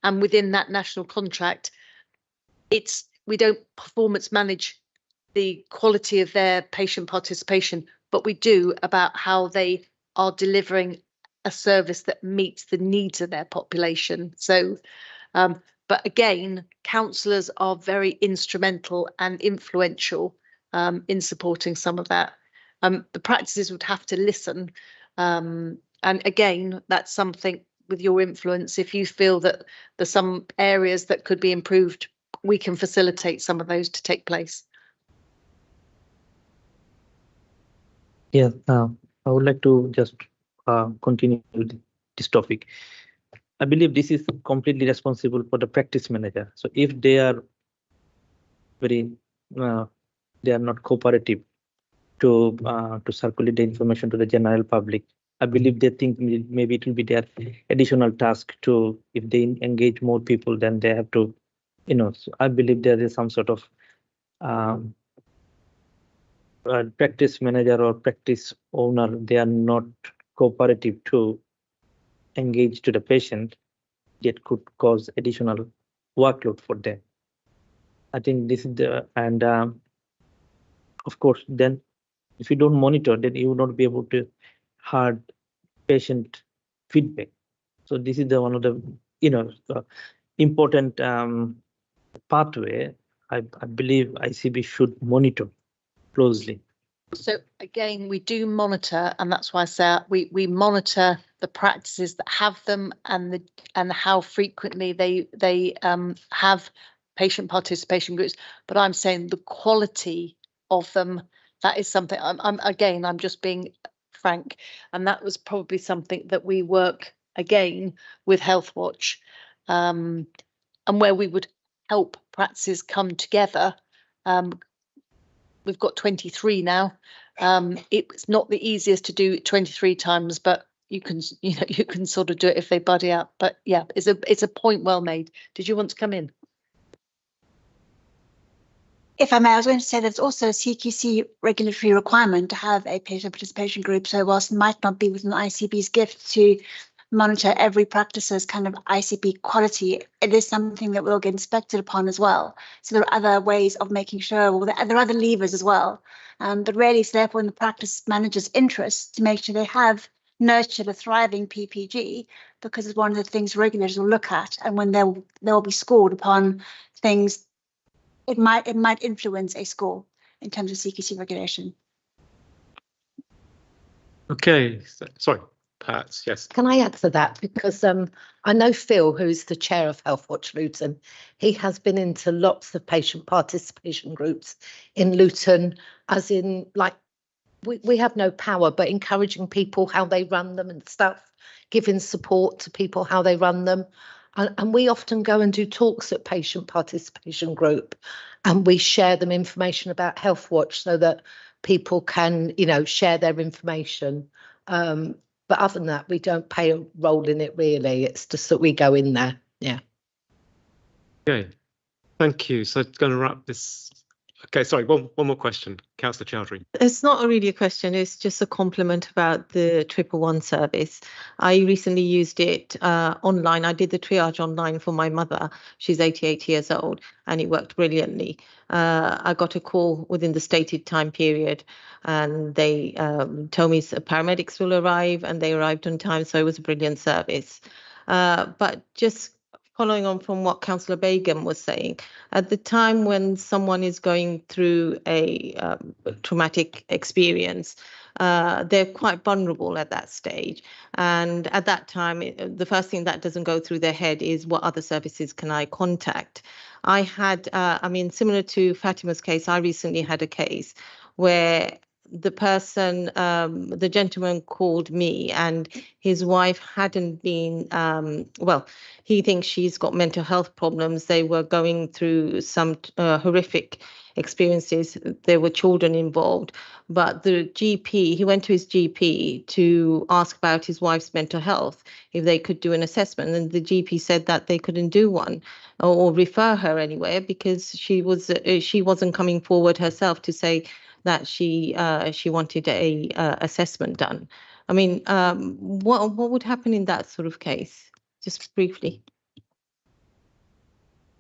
and within that national contract, we don't performance manage the quality of their patient participation, but we do about how they are delivering a service that meets the needs of their population. So, but again, counsellors are very instrumental and influential in supporting some of that. The practices would have to listen. And again, that's something with your influence. If you feel that there's some areas that could be improved, we can facilitate some of those to take place. Yeah, I would like to just continue with this topic. I believe this is completely responsible for the practice manager. So if they are they are not cooperative to circulate the information to the general public, I believe they think maybe it will be their additional task to, if they engage more people, then they have to, so I believe there is some sort of practice manager or practice owner, they are not cooperative to engage to the patient, that could cause additional workload for them. I think this is and of course, then if you don't monitor, then you will not be able to hard patient feedback. So this is the one of the important pathway. I believe ICB should monitor closely. So again, we do monitor, and that's why I say we monitor the practices that have them and how frequently they have patient participation groups. But I'm saying the quality of them, that is something I'm just being frank, and that was probably something that we work again with Healthwatch, and where we would help practices come together. We've got 23 now. It's not the easiest to do 23 times, but you can sort of do it if they buddy up. But yeah, it's a point well made. Did you want to come in? If I may, I was going to say there's also a CQC regulatory requirement to have a patient participation group. So whilst it might not be within ICB's gift to monitor every practice's kind of ICB quality, it is something that will get inspected upon as well. So there are other ways of making sure, well, there are other levers as well. But really, it's therefore in the practice manager's interest to make sure they have nurtured a thriving PPG, because it's one of the things regulators will look at. And when they'll be scored upon things, it might influence a score in terms of CQC regulation. Okay, sorry. Pat, yes. Can I add to that? Because I know Phil, who's the chair of Healthwatch Luton, he has been into lots of patient participation groups in Luton, as in, like, we have no power, but encouraging people how they run them and stuff, giving support to people how they run them. And we often go and do talks at patient participation group, and we share them information about Healthwatch so that people can, share their information. But other than that, we don't play a role in it, really. It's just that we go in there. Yeah. Okay. Thank you. So going to wrap this. Okay, sorry, one more question. Councillor Chowdhury. It's not really a question, it's just a compliment about the 111 service. I recently used it online. I did the triage online for my mother. She's 88 years old, and it worked brilliantly. I got a call within the stated time period, and they told me paramedics will arrive, and they arrived on time, so it was a brilliant service. But just following on from what Councillor Begum was saying, at the time when someone is going through a traumatic experience, they're quite vulnerable at that stage. And at that time, the first thing that doesn't go through their head is, what other services can I contact? I had, similar to Fatima's case, I recently had a case where the person, the gentleman called me, and his wife hadn't been, he thinks she's got mental health problems. They were going through some horrific experiences. There were children involved, but the GP, he went to his GP to ask about his wife's mental health, if they could do an assessment. And the GP said that they couldn't do one or refer her anywhere, because she wasn't coming forward herself to say that she wanted a assessment done. I mean, what would happen in that sort of case? Just briefly.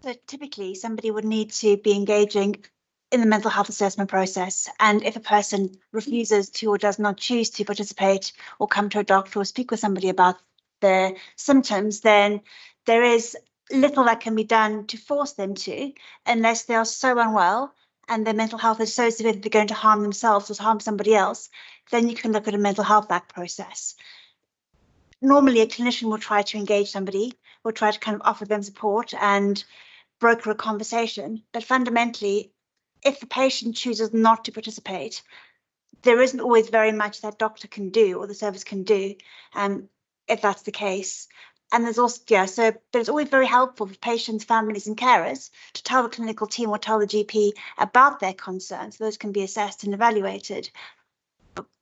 So typically, somebody would need to be engaging in the mental health assessment process. And if a person refuses to or does not choose to participate or come to a doctor or speak with somebody about their symptoms, then there is little that can be done to force them to, unless they are so unwell and their mental health is so severe that they're going to harm themselves or harm somebody else, then you can look at a mental health act process. Normally, a clinician will try to engage somebody, will try to kind of offer them support and broker a conversation. But fundamentally, if the patient chooses not to participate, there isn't always very much that doctor can do or the service can do, if that's the case. And there's also, but it's always very helpful for patients, families and carers to tell the clinical team or tell the GP about their concerns. Those can be assessed and evaluated.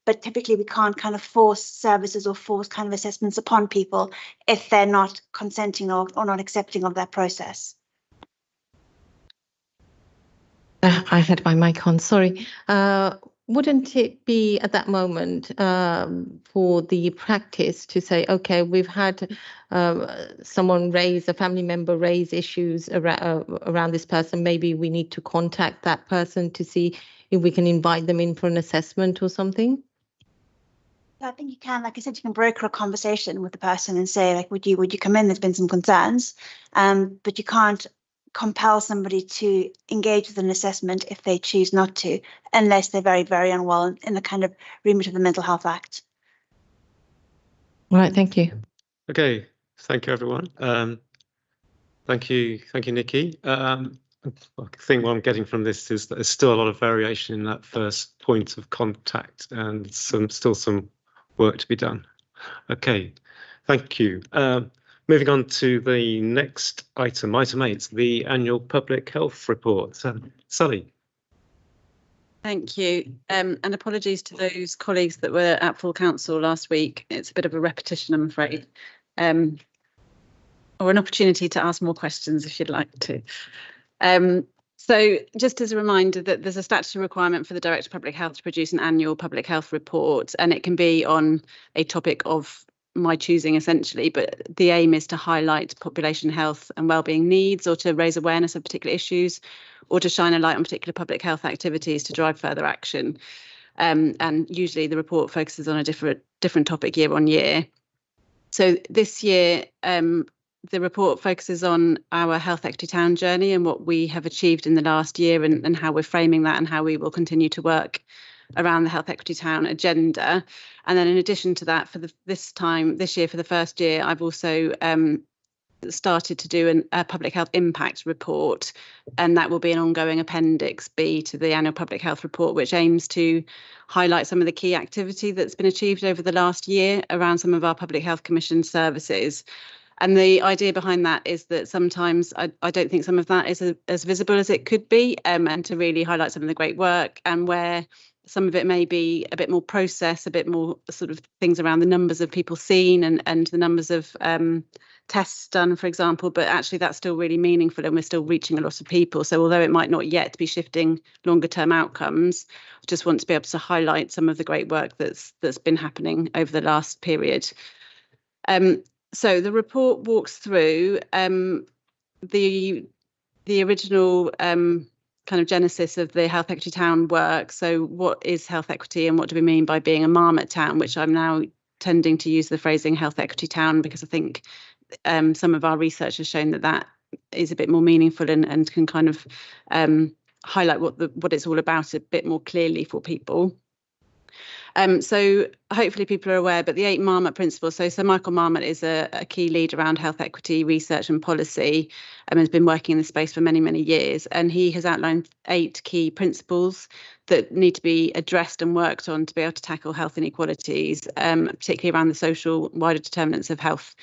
But typically we can't kind of force services or force kind of assessments upon people if they're not consenting or not accepting of that process. I had my mic on, sorry. Wouldn't it be at that moment for the practice to say, okay, we've had someone a family member raise issues around this person, maybe we need to contact that person to see if we can invite them in for an assessment or something? I think you can, like I said, you can broker a conversation with the person and say, like, would you come in? There's been some concerns, but you can't compel somebody to engage with an assessment if they choose not to, unless they're very, very unwell in the kind of remit of the Mental Health Act. All right, thank you. Okay, thank you, everyone. Thank you, Nikki. I think what I'm getting from this is that there's still a lot of variation in that first point of contact and still some work to be done. Okay, thank you. Moving on to the next item, item 8, the annual public health report. Sally. Thank you. And apologies to those colleagues that were at full council last week. It's a bit of a repetition, I'm afraid. Or an opportunity to ask more questions if you'd like to. So just as a reminder that there's a statutory requirement for the Director of Public Health to produce an annual public health report, and it can be on a topic of my choosing essentially, but the aim is to highlight population health and wellbeing needs, or to raise awareness of particular issues, or to shine a light on particular public health activities to drive further action. And usually the report focuses on a different topic year on year. So this year, the report focuses on our Health Equity Town journey and what we have achieved in the last year, and how we're framing that and how we will continue to work around the Health Equity Town agenda. And then in addition to that, for this year, for the first year, I've also started to do a public health impact report, and that will be an ongoing appendix B to the annual public health report, which aims to highlight some of the key activity that's been achieved over the last year around some of our Public Health Commission services. And the idea behind that is that sometimes I don't think some of that is as visible as it could be, and to really highlight some of the great work, and where some of it may be a bit more process, a bit more sort of things around the numbers of people seen and the numbers of tests done, for example, but actually that's still really meaningful and we're still reaching a lot of people. So although it might not yet be shifting longer term outcomes, I just want to be able to highlight some of the great work that's been happening over the last period. So the report walks through the original kind of genesis of the Health Equity Town work. So what is health equity and what do we mean by being a marmot town, which I'm now tending to use the phrasing Health Equity Town because I think some of our research has shown that is a bit more meaningful and can kind of highlight what it's all about a bit more clearly for people. So hopefully people are aware, but the 8 Marmot principles. So Sir Michael Marmot is a key lead around health equity research and policy, and has been working in this space for many, many years. And he has outlined 8 key principles that need to be addressed and worked on to be able to tackle health inequalities, particularly around the social wider determinants of health.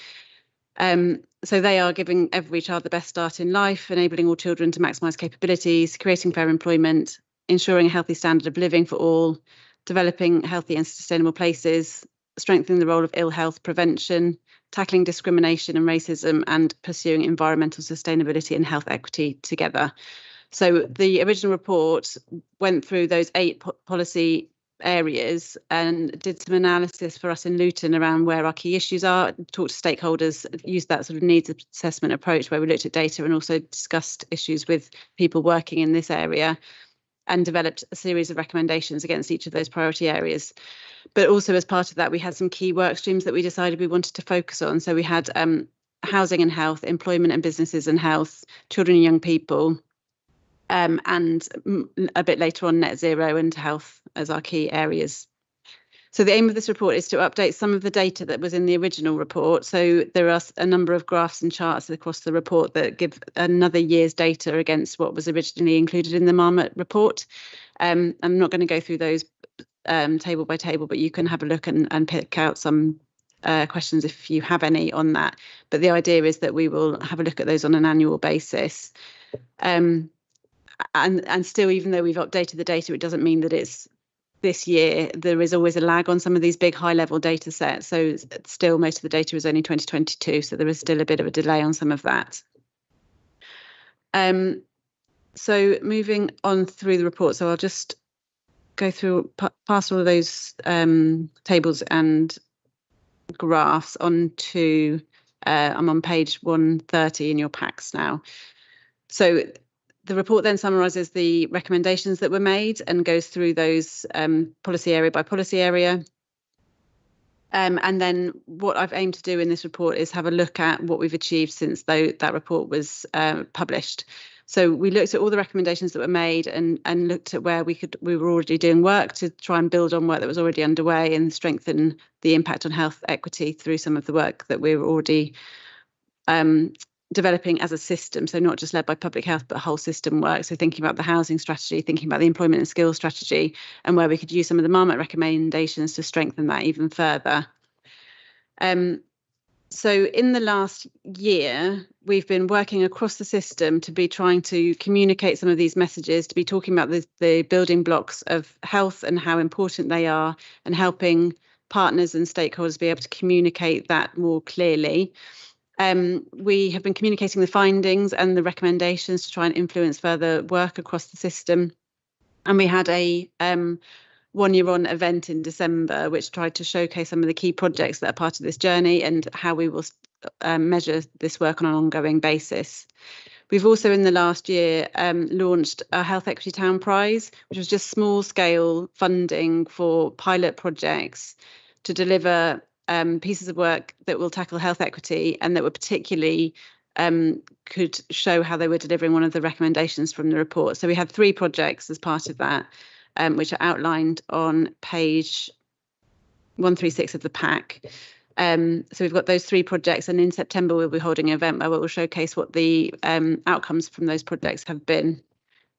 So they are giving every child the best start in life, enabling all children to maximise capabilities, creating fair employment, ensuring a healthy standard of living for all, developing healthy and sustainable places, strengthening the role of ill health prevention, tackling discrimination and racism, and pursuing environmental sustainability and health equity together. So the original report went through those 8 policy areas and did some analysis for us in Luton around where our key issues are, talked to stakeholders, used that sort of needs assessment approach where we looked at data and also discussed issues with people working in this area, and developed a series of recommendations against each of those priority areas. But also as part of that, we had some key work streams that we decided we wanted to focus on. So we had housing and health, employment and businesses and health, children and young people, and a bit later on net zero and health as our key areas. So the aim of this report is to update some of the data that was in the original report. So there are a number of graphs and charts across the report that give another year's data against what was originally included in the Marmot report. I'm not going to go through those table by table, but you can have a look and pick out some questions if you have any on that. But the idea is that we will have a look at those on an annual basis. And still, even though we've updated the data, it doesn't mean that it's this year. There is always a lag on some of these big high level data sets. So still most of the data is only 2022. So there is still a bit of a delay on some of that. So moving on through the report. So I'll just go through past all of those tables and graphs onto, I'm on page 130 in your packs now. So the report then summarises the recommendations that were made and goes through those policy area by policy area. And then what I've aimed to do in this report is have a look at what we've achieved since that report was published. So we looked at all the recommendations that were made and looked at where we were already doing work to try and build on work that was already underway and strengthen the impact on health equity through some of the work that we were already developing as a system, so not just led by public health, but whole system work. So thinking about the housing strategy, thinking about the employment and skills strategy, and where we could use some of the Marmot recommendations to strengthen that even further. So in the last year, we've been working across the system to be trying to communicate some of these messages, to be talking about the building blocks of health and how important they are, and helping partners and stakeholders be able to communicate that more clearly. We have been communicating the findings and the recommendations to try and influence further work across the system. And we had a 1 year on event in December, which tried to showcase some of the key projects that are part of this journey and how we will measure this work on an ongoing basis. We've also in the last year launched a Health Equity Town Prize, which was just small scale funding for pilot projects to deliver pieces of work that will tackle health equity and that were particularly could show how they were delivering one of the recommendations from the report. So we had 3 projects as part of that, which are outlined on page 136 of the pack. So we've got those 3 projects, and in September we'll be holding an event where we'll showcase what the outcomes from those projects have been.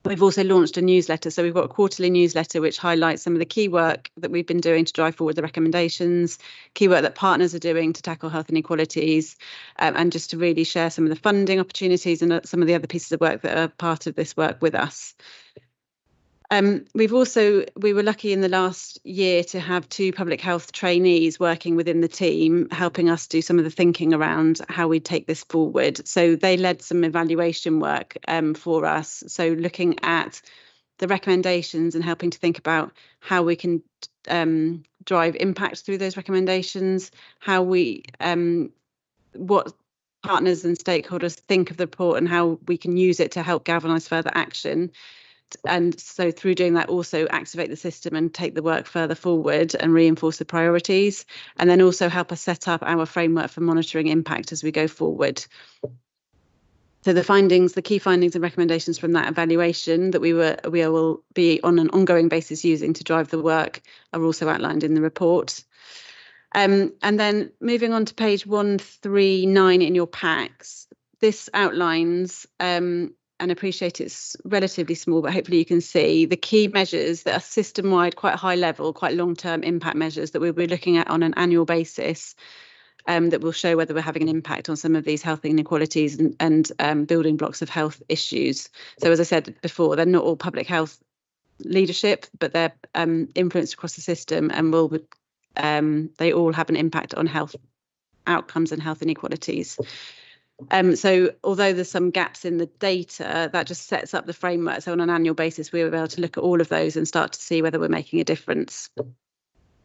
We've also launched a newsletter. So we've got a quarterly newsletter which highlights some of the key work that we've been doing to drive forward the recommendations, key work that partners are doing to tackle health inequalities, and just to really share some of the funding opportunities and some of the other pieces of work that are part of this work with us. We were lucky in the last year to have 2 public health trainees working within the team, helping us do some of the thinking around how we take this forward. So they led some evaluation work for us. So looking at the recommendations and helping to think about how we can drive impact through those recommendations, how we what partners and stakeholders think of the report and how we can use it to help galvanise further action. And so through doing that, also activate the system and take the work further forward and reinforce the priorities, and then also help us set up our framework for monitoring impact as we go forward. So the key findings and recommendations from that evaluation that we will be on an ongoing basis using to drive the work are also outlined in the report. And then moving on to page 139 in your packs, this outlines and appreciate it's relatively small, but hopefully you can see the key measures that are system-wide, quite high level, quite long-term impact measures that we'll be looking at on an annual basis, that will show whether we're having an impact on some of these health inequalities and building blocks of health issues. So as I said before, they're not all public health leadership, but they're influenced across the system, and they all have an impact on health outcomes and health inequalities. So although there's some gaps in the data, that just sets up the framework. So on an annual basis, we were able to look at all of those and start to see whether we're making a difference.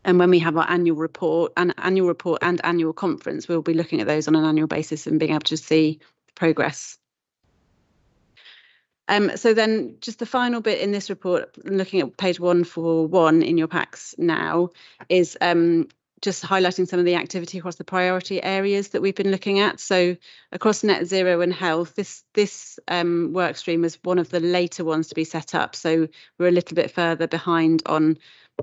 And when we have our annual report and annual conference, we'll be looking at those on an annual basis and being able to see progress. So then just the final bit in this report, looking at page 141 in your packs now, is just highlighting some of the activity across the priority areas that we've been looking at. So across net zero and health, this work stream was one of the later ones to be set up. So we're a little bit further behind on.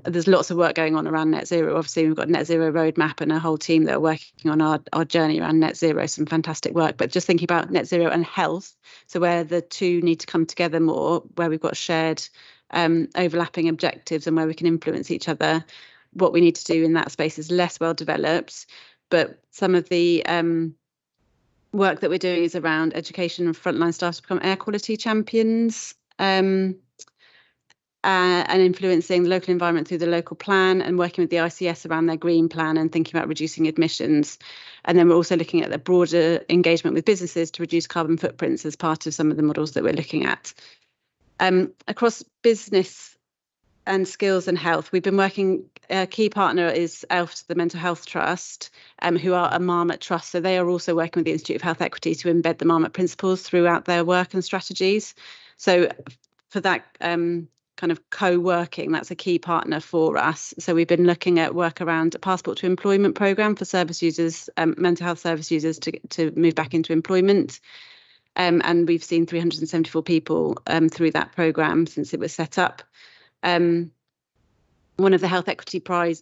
There's lots of work going on around net zero. Obviously, we've got net zero roadmap and a whole team that are working on our journey around net zero, some fantastic work. But just thinking about net zero and health, so where the two need to come together more, where we've got shared overlapping objectives and where we can influence each other. What we need to do in that space is less well developed, but some of the work that we're doing is around education and frontline staff to become air quality champions, and influencing the local environment through the local plan, and working with the ICS around their green plan and thinking about reducing emissions. And then we're also looking at the broader engagement with businesses to reduce carbon footprints as part of some of the models that we're looking at. Across business and skills and health, we've been working, a key partner is ELF, the Mental Health Trust, who are a Marmot Trust. So they are also working with the Institute of Health Equity to embed the Marmot principles throughout their work and strategies. So for that kind of co-working, that's a key partner for us. So we've been looking at work around a passport to employment programme for service users, mental health service users to move back into employment. And we've seen 374 people through that programme since it was set up. One of the health equity prizes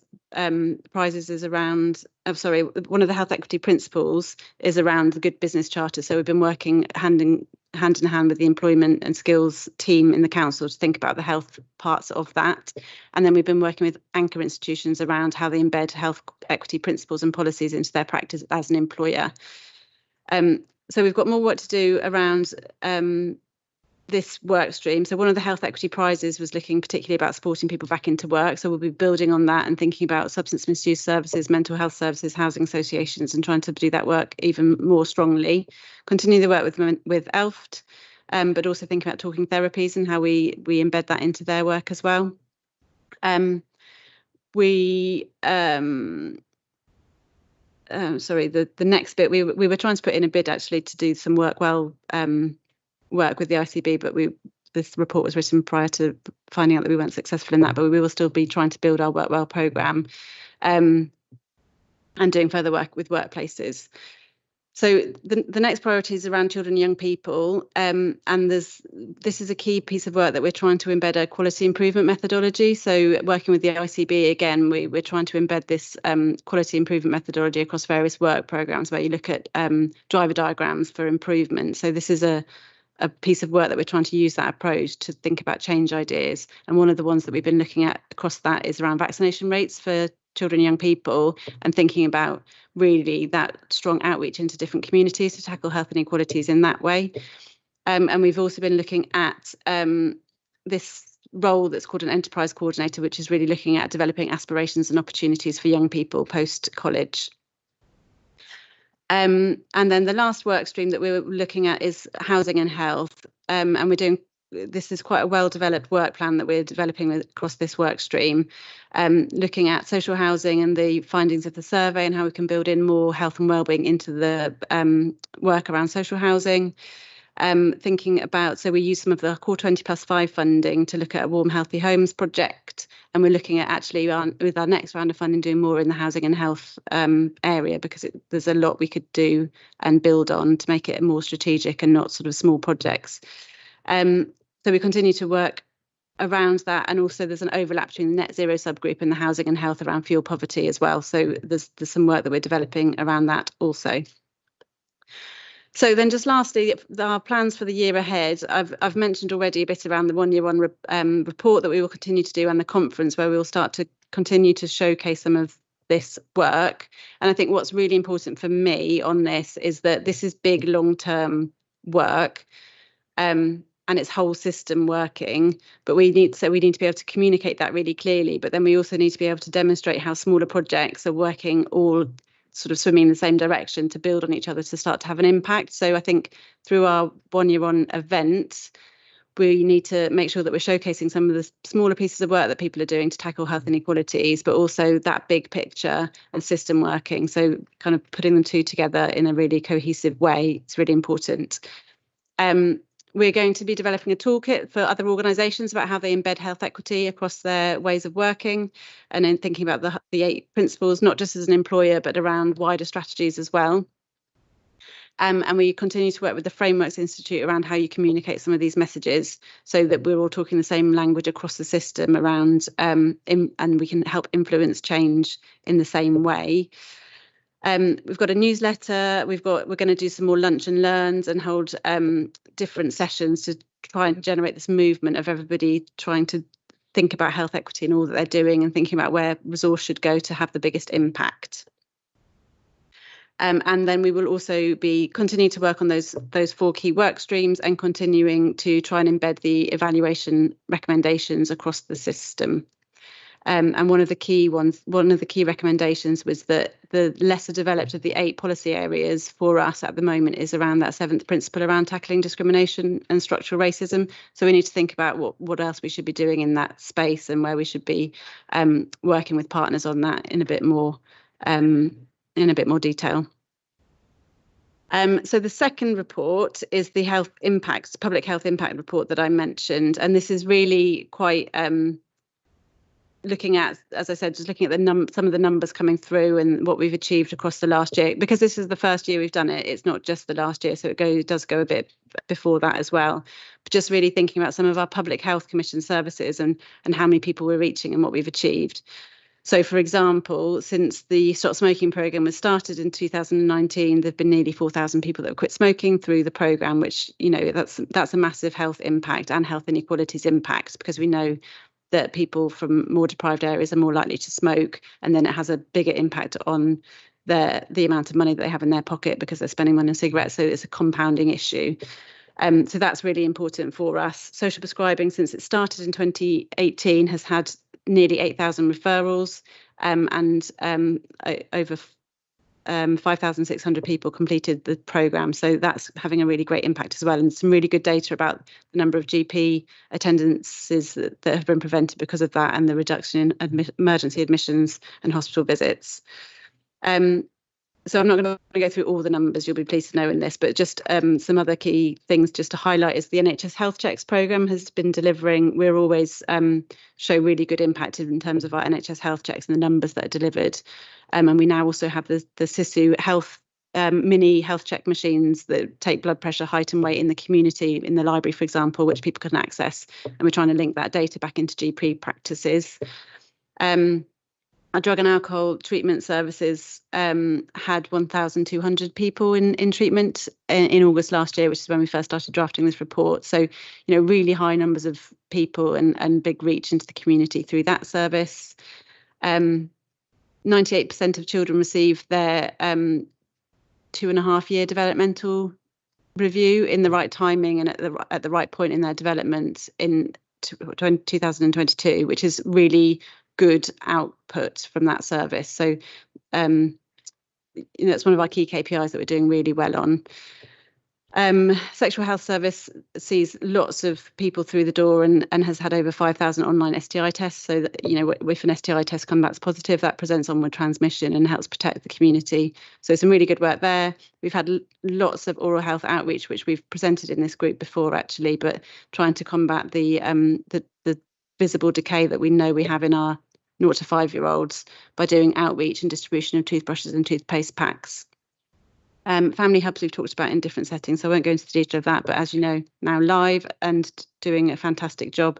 is around, one of the health equity principles is around the Good Business Charter. So we've been working hand in hand with the employment and skills team in the council to think about the health parts of that. And then we've been working with anchor institutions around how they embed health equity principles and policies into their practice as an employer. So we've got more work to do around this work stream. So one of the health equity prizes was looking particularly about supporting people back into work. So we'll be building on that and thinking about substance misuse services, mental health services, housing associations, and trying to do that work even more strongly. Continue the work with ELFT, but also thinking about talking therapies and how we embed that into their work as well. The next bit, we were trying to put in a bid actually to do some work with the ICB, but this report was written prior to finding out that we weren't successful in that, but we will still be trying to build our Work Well programme and doing further work with workplaces. So the next priority is around children and young people, and this is a key piece of work that we're trying to embed a quality improvement methodology. So working with the ICB, again, we're trying to embed this quality improvement methodology across various work programmes where you look at driver diagrams for improvement. So this is a piece of work that we're trying to use that approach to think about change ideas. And one of the ones that we've been looking at across that is around vaccination rates for children and young people, and thinking about really that strong outreach into different communities to tackle health inequalities in that way. And we've also been looking at this role that's called an enterprise coordinator, which is really looking at developing aspirations and opportunities for young people post-college. And then the last work stream that we're looking at is housing and health. And this is quite a well-developed work plan that we're developing across this work stream, looking at social housing and the findings of the survey and how we can build in more health and wellbeing into the work around social housing. Thinking about, so we use some of the Core 20+5 funding to look at a Warm Healthy Homes project, and we're looking at actually with our next round of funding doing more in the housing and health area, because there's a lot we could do and build on to make it more strategic and not sort of small projects. So we continue to work around that, and also there's an overlap between the net zero subgroup and the housing and health around fuel poverty as well. So there's some work that we're developing around that also. So then just lastly, our plans for the year ahead. I've mentioned already a bit around the 1 year on report that we will continue to do, and the conference where we will start to continue to showcase some of this work. And I think what's really important for me on this is that this is big long-term work. And it's whole system working, but we need to be able to communicate that really clearly. But then we also need to be able to demonstrate how smaller projects are working, all sort of swimming in the same direction, to build on each other to start to have an impact. So I think through our 1 year on event, we need to make sure that we're showcasing some of the smaller pieces of work that people are doing to tackle health inequalities, but also that big picture and system working. So kind of putting them two together in a really cohesive way, it's really important. We're going to be developing a toolkit for other organisations about how they embed health equity across their ways of working, and then thinking about the 8 principles, not just as an employer, but around wider strategies as well. And we continue to work with the Frameworks Institute around how you communicate some of these messages so that we're all talking the same language across the system around, and we can help influence change in the same way. We've got a newsletter. We're going to do some more lunch and learns and hold different sessions to try and generate this movement of everybody trying to think about health equity and all that they're doing, and thinking about where resource should go to have the biggest impact. And then we will also be continuing to work on those 4 key work streams, and continuing to try and embed the evaluation recommendations across the system. And one of the key recommendations was that the lesser developed of the 8 policy areas for us at the moment is around that 7th principle around tackling discrimination and structural racism. So we need to think about what else we should be doing in that space, and where we should be working with partners on that in a bit more detail. So the second report is the public health impact report that I mentioned, and this is really quite looking at, as I said, just looking at some of the numbers coming through and what we've achieved across the last year. Because this is the first year we've done it, it's not just the last year, so it does go a bit before that as well. But just really thinking about some of our public health commission services and how many people we're reaching and what we've achieved. So, for example, since the Stop Smoking programme was started in 2019, there have been nearly 4,000 people that have quit smoking through the programme, which, you know, that's a massive health impact and health inequalities impact, because we know that people from more deprived areas are more likely to smoke, and then it has a bigger impact on the amount of money that they have in their pocket because they're spending money on cigarettes. So it's a compounding issue. So that's really important for us. Social prescribing, since it started in 2018, has had nearly 8,000 referrals, and over 5,600 people completed the programme. So that's having a really great impact as well. And some really good data about the number of GP attendances that have been prevented because of that, and the reduction in emergency admissions and hospital visits. So I'm not going to go through all the numbers, you'll be pleased to know in this, but just some other key things just to highlight is the NHS Health Checks programme has been delivering. We're always show really good impact in terms of our NHS Health Checks and the numbers that are delivered. And we now also have the SISU Health mini health check machines that take blood pressure, height and weight in the community, in the library, for example, which people can access. And we're trying to link that data back into GP practices. Our drug and alcohol treatment services had 1,200 people in treatment in August last year, which is when we first started drafting this report. So, you know, really high numbers of people and big reach into the community through that service. 98% of children receive their 2.5-year developmental review in the right timing and at the right point in their development in 2022, which is really good output from that service. So that's one of our key KPIs that we're doing really well on. Sexual health service sees lots of people through the door and has had over 5,000 online STI tests. So that, you know, if an STI test comes back positive, that presents onward transmission and helps protect the community. So some really good work there. We've had lots of oral health outreach, which we've presented in this group before actually, but trying to combat the visible decay that we know we have in our 0 to 5-year-olds by doing outreach and distribution of toothbrushes and toothpaste packs. Family hubs we've talked about in different settings, so I won't go into the detail of that, but as you know, now live and doing a fantastic job.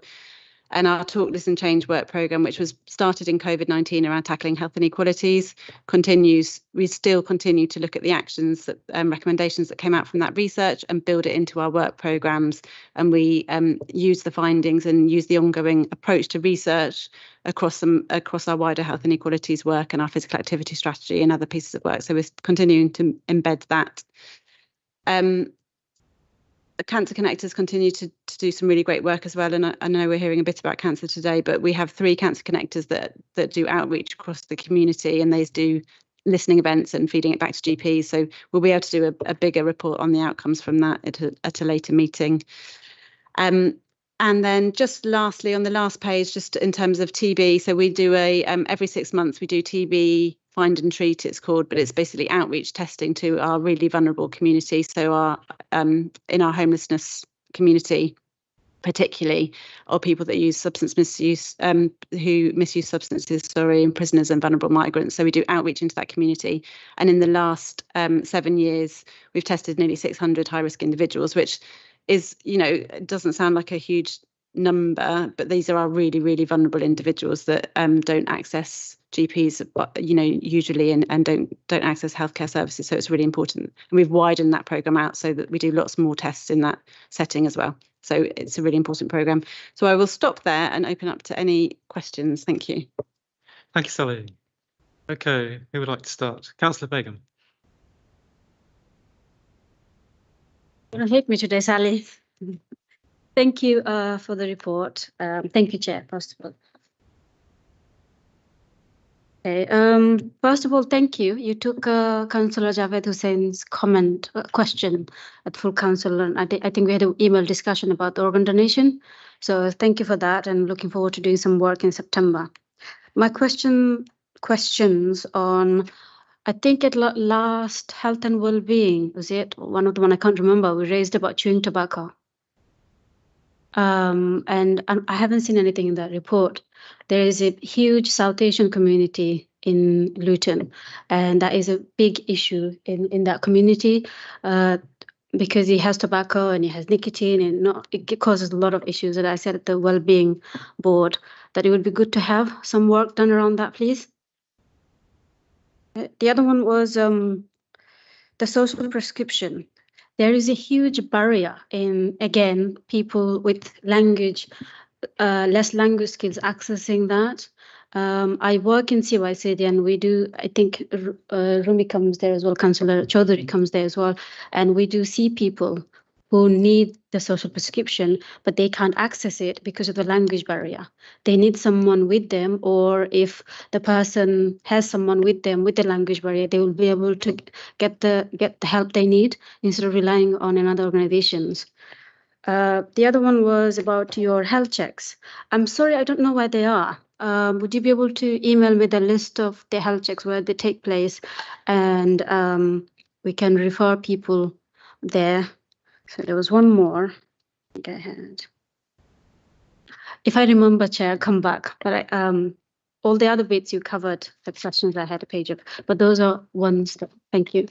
And our Talk, Listen, Change work programme, which was started in COVID-19 around tackling health inequalities, continues. We still continue to look at the actions, that recommendations that came out from that research and build it into our work programmes. And we use the findings and use the ongoing approach to research across our wider health inequalities work and our physical activity strategy and other pieces of work. So we're continuing to embed that. The Cancer Connectors continue to do some really great work as well. And I know we're hearing a bit about cancer today, but we have 3 Cancer Connectors that do outreach across the community, and they do listening events and feeding it back to GPs. So we'll be able to do a bigger report on the outcomes from that at a later meeting. And then just lastly, on the last page, just in terms of TB, so we do every 6 months, we do TB Find and Treat, it's called, but it's basically outreach testing to our really vulnerable community. So our in our homelessness community, particularly, are people that use substance misuse, who misuse substances, and prisoners and vulnerable migrants. So we do outreach into that community. And in the last 7 years, we've tested nearly 600 high-risk individuals, which is, it doesn't sound like a huge number, but these are our really, really vulnerable individuals that don't access GPs, usually, and don't access healthcare services. So it's really important. And we've widened that programme out so that we do lots more tests in that setting as well. So it's a really important programme. So I will stop there and open up to any questions. Thank you. Thank you, Sally. Okay, who would like to start? Councillor Begum. You don't hate me today, Sally. Thank you for the report. Thank you, Chair, first of all. Okay, first of all, thank you. You took Councillor Javed Hussein's question at full council, and I think we had an email discussion about the organ donation. So thank you for that, and looking forward to doing some work in September. My questions on, I think at last Health and Wellbeing, was it one of the one I can't remember, we raised about chewing tobacco. And I haven't seen anything in that report. There is a huge South Asian community in Luton, and that is a big issue in that community because it has tobacco and it has nicotine, and it causes a lot of issues. And I said at the Wellbeing Board that it would be good to have some work done around that, please. The other one was the social prescription. There is a huge barrier in, again, people with less language skills accessing that. I work in CYCD, and we do, I think Rumi comes there as well, Councillor Chaudhary comes there as well, and we do see people who need the social prescription, but they can't access it because of the language barrier. They need someone with them, or if the person has someone with them with the language barrier, they will be able to get the help they need instead of relying on another organizations. The other one was about your health checks. I'm sorry, I don't know where they are. Would you be able to email me the list of the health checks where they take place, and we can refer people there? So there was one more. Go ahead. If I remember, Chair, I'll come back. But all the other bits you covered, the questions I had a page of. But those are ones that, thank you.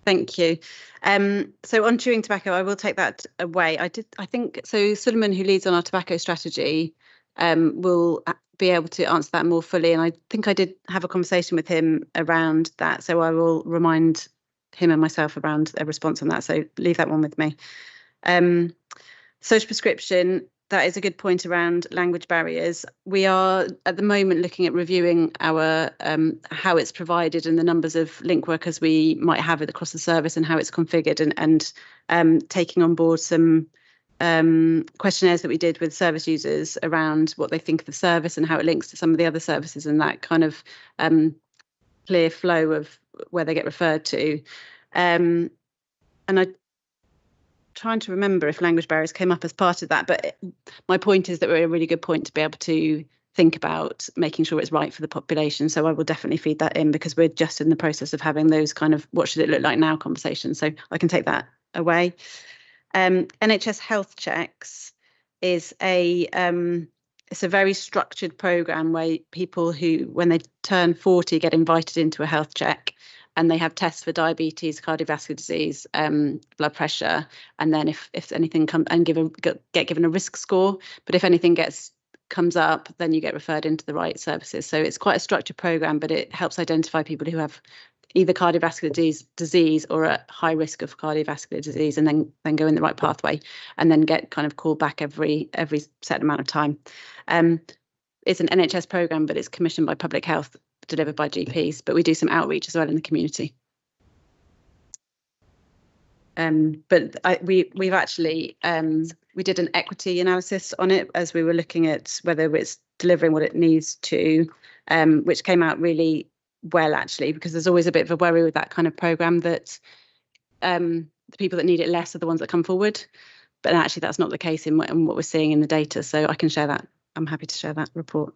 Thank you. So on chewing tobacco, I will take that away. I think so. Suleiman, who leads on our tobacco strategy, will be able to answer that more fully. And I think I did have a conversation with him around that. So I will remind him and myself around a response on that. So leave that one with me. Social prescription, that is a good point around language barriers. We are at the moment looking at reviewing our how it's provided and the numbers of link workers we might have across the service and how it's configured, and taking on board some questionnaires that we did with service users around what they think of the service and how it links to some of the other services, and that kind of clear flow of where they get referred to. And I'm trying to remember if language barriers came up as part of that, but my point is that we're a really good point to be able to think about making sure it's right for the population. So I will definitely feed that in, because we're just in the process of having those kind of what should it look like now conversations. So I can take that away. NHS health checks is it's a very structured programme where people who, when they turn 40, get invited into a health check, and they have tests for diabetes, cardiovascular disease, blood pressure, and then if anything comes, and get given a risk score. But if anything comes up, then you get referred into the right services. So it's quite a structured programme, but it helps identify people who have either cardiovascular disease or a high risk of cardiovascular disease, and then go in the right pathway, and then get kind of called back every set amount of time. It's an NHS programme, but it's commissioned by Public Health, delivered by GPs, but we do some outreach as well in the community. But we've actually we did an equity analysis on it as we were looking at whether it's delivering what it needs to, which came out really well, actually, because there's always a bit of a worry with that kind of programme that the people that need it less are the ones that come forward, but actually that's not the case in what we're seeing in the data. So I can share that. I'm happy to share that report.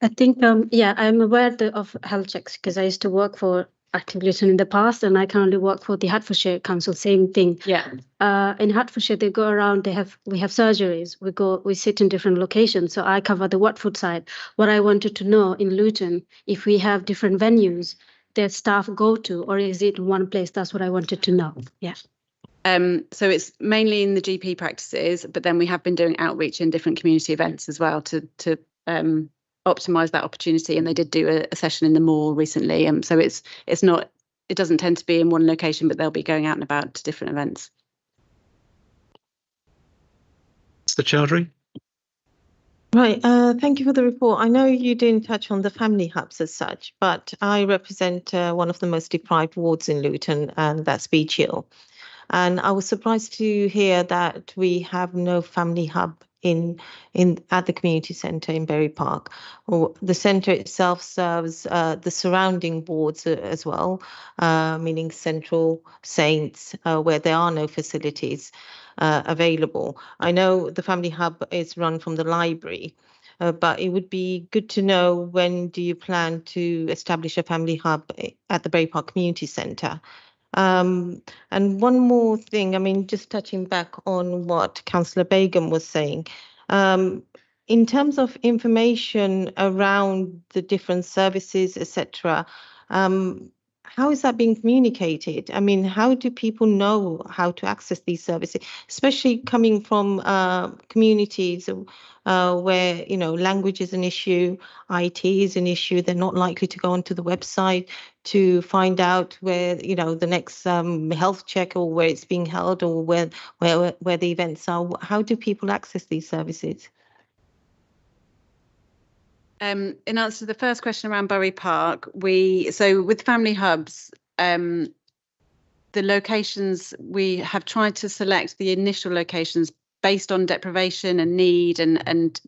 I think, yeah, I'm aware of health checks because I used to work for active Luton in the past, and I currently work for the Hertfordshire Council. Same thing. Yeah. In Hertfordshire, they go around. We have surgeries. We sit in different locations. So I cover the Watford side. What I wanted to know in Luton, if we have different venues their staff go to, or is it in one place? That's what I wanted to know. Yeah. So it's mainly in the GP practices, but then we have been doing outreach in different community events as well to optimize that opportunity. And they did do a session in the mall recently. So it doesn't tend to be in one location, but they'll be going out and about to different events. Mr. Chowdhury? Right, thank you for the report. I know you didn't touch on the family hubs as such, but I represent one of the most deprived wards in Luton, and that's Beach Hill. And I was surprised to hear that we have no family hub at the community centre in Berry Park. The centre itself serves the surrounding wards as well, meaning Central, Saints, where there are no facilities available. I know the family hub is run from the library. But it would be good to know, when do you plan to establish a family hub at the Berry Park Community Centre? And one more thing, I mean, just touching back on what Councillor Begum was saying, in terms of information around the different services, etc., how is that being communicated? I mean, how do people know how to access these services, especially coming from communities where, language is an issue, IT is an issue. They're not likely to go onto the website to find out where, the next health check, or where it's being held, or where the events are. How do people access these services? In answer to the first question around Bury Park, so with family hubs, the locations, we have tried to select the initial locations based on deprivation and need and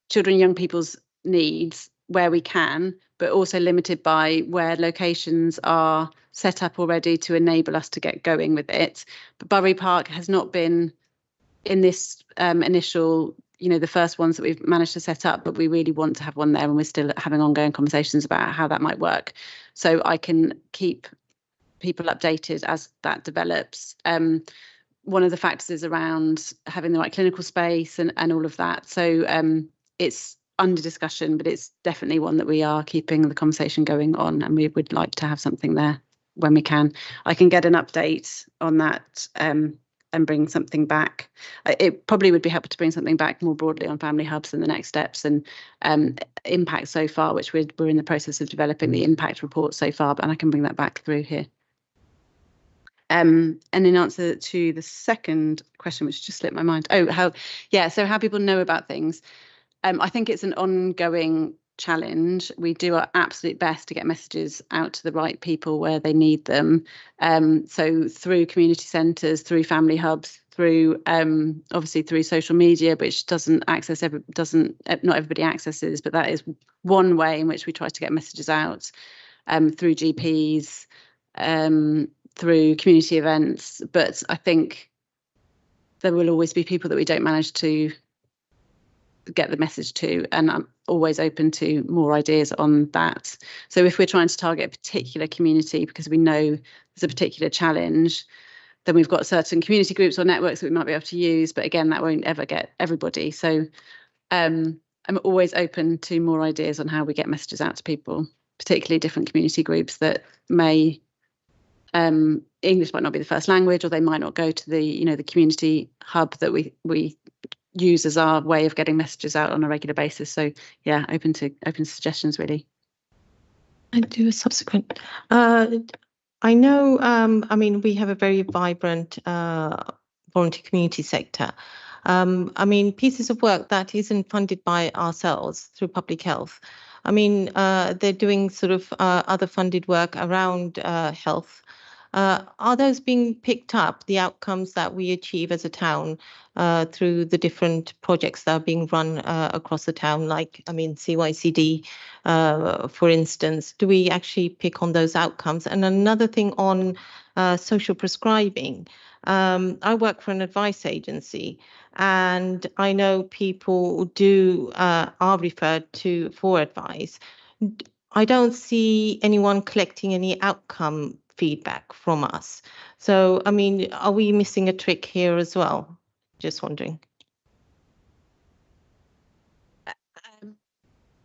children and young people's needs where we can, but also limited by where locations are set up already to enable us to get going with it. But Bury Park has not been in this initial, the first ones that we've managed to set up, but we really want to have one there, and we're still having ongoing conversations about how that might work. So I can keep people updated as that develops. One of the factors is around having the right clinical space and all of that. So it's under discussion, but it's definitely one that we are keeping the conversation going on, and we would like to have something there when we can. I can get an update on that and bring something back. It probably would be helpful to bring something back more broadly on family hubs and the next steps and impact so far, which we're in the process of developing the impact report so far, and I can bring that back through here. And in answer to the second question, which just slipped my mind, so how people know about things. I think it's an ongoing challenge. We do our absolute best to get messages out to the right people where they need them. So through community centres, through family hubs, through obviously through social media, which not everybody accesses, but that is one way in which we try to get messages out. Through GPs, through community events, but I think there will always be people that we don't manage to get the message to, and I'm always open to more ideas on that. So if we're trying to target a particular community because we know there's a particular challenge, then we've got certain community groups or networks that we might be able to use, but again, that won't ever get everybody. So I'm always open to more ideas on how we get messages out to people, particularly different community groups that may English might not be the first language, or they might not go to the community hub that we use as our way of getting messages out on a regular basis. So yeah, open to suggestions really. I do a subsequent. I know. I mean, we have a very vibrant volunteer community sector. I mean, pieces of work that isn't funded by ourselves through public health. I mean, they're doing sort of other funded work around health. Are those being picked up, the outcomes that we achieve as a town through the different projects that are being run across the town, like, I mean, CYCD, for instance? Do we actually pick on those outcomes? And another thing on social prescribing. I work for an advice agency, and I know people are referred to for advice. I don't see anyone collecting any outcome feedback from us. So, I mean, are we missing a trick here as well? Just wondering.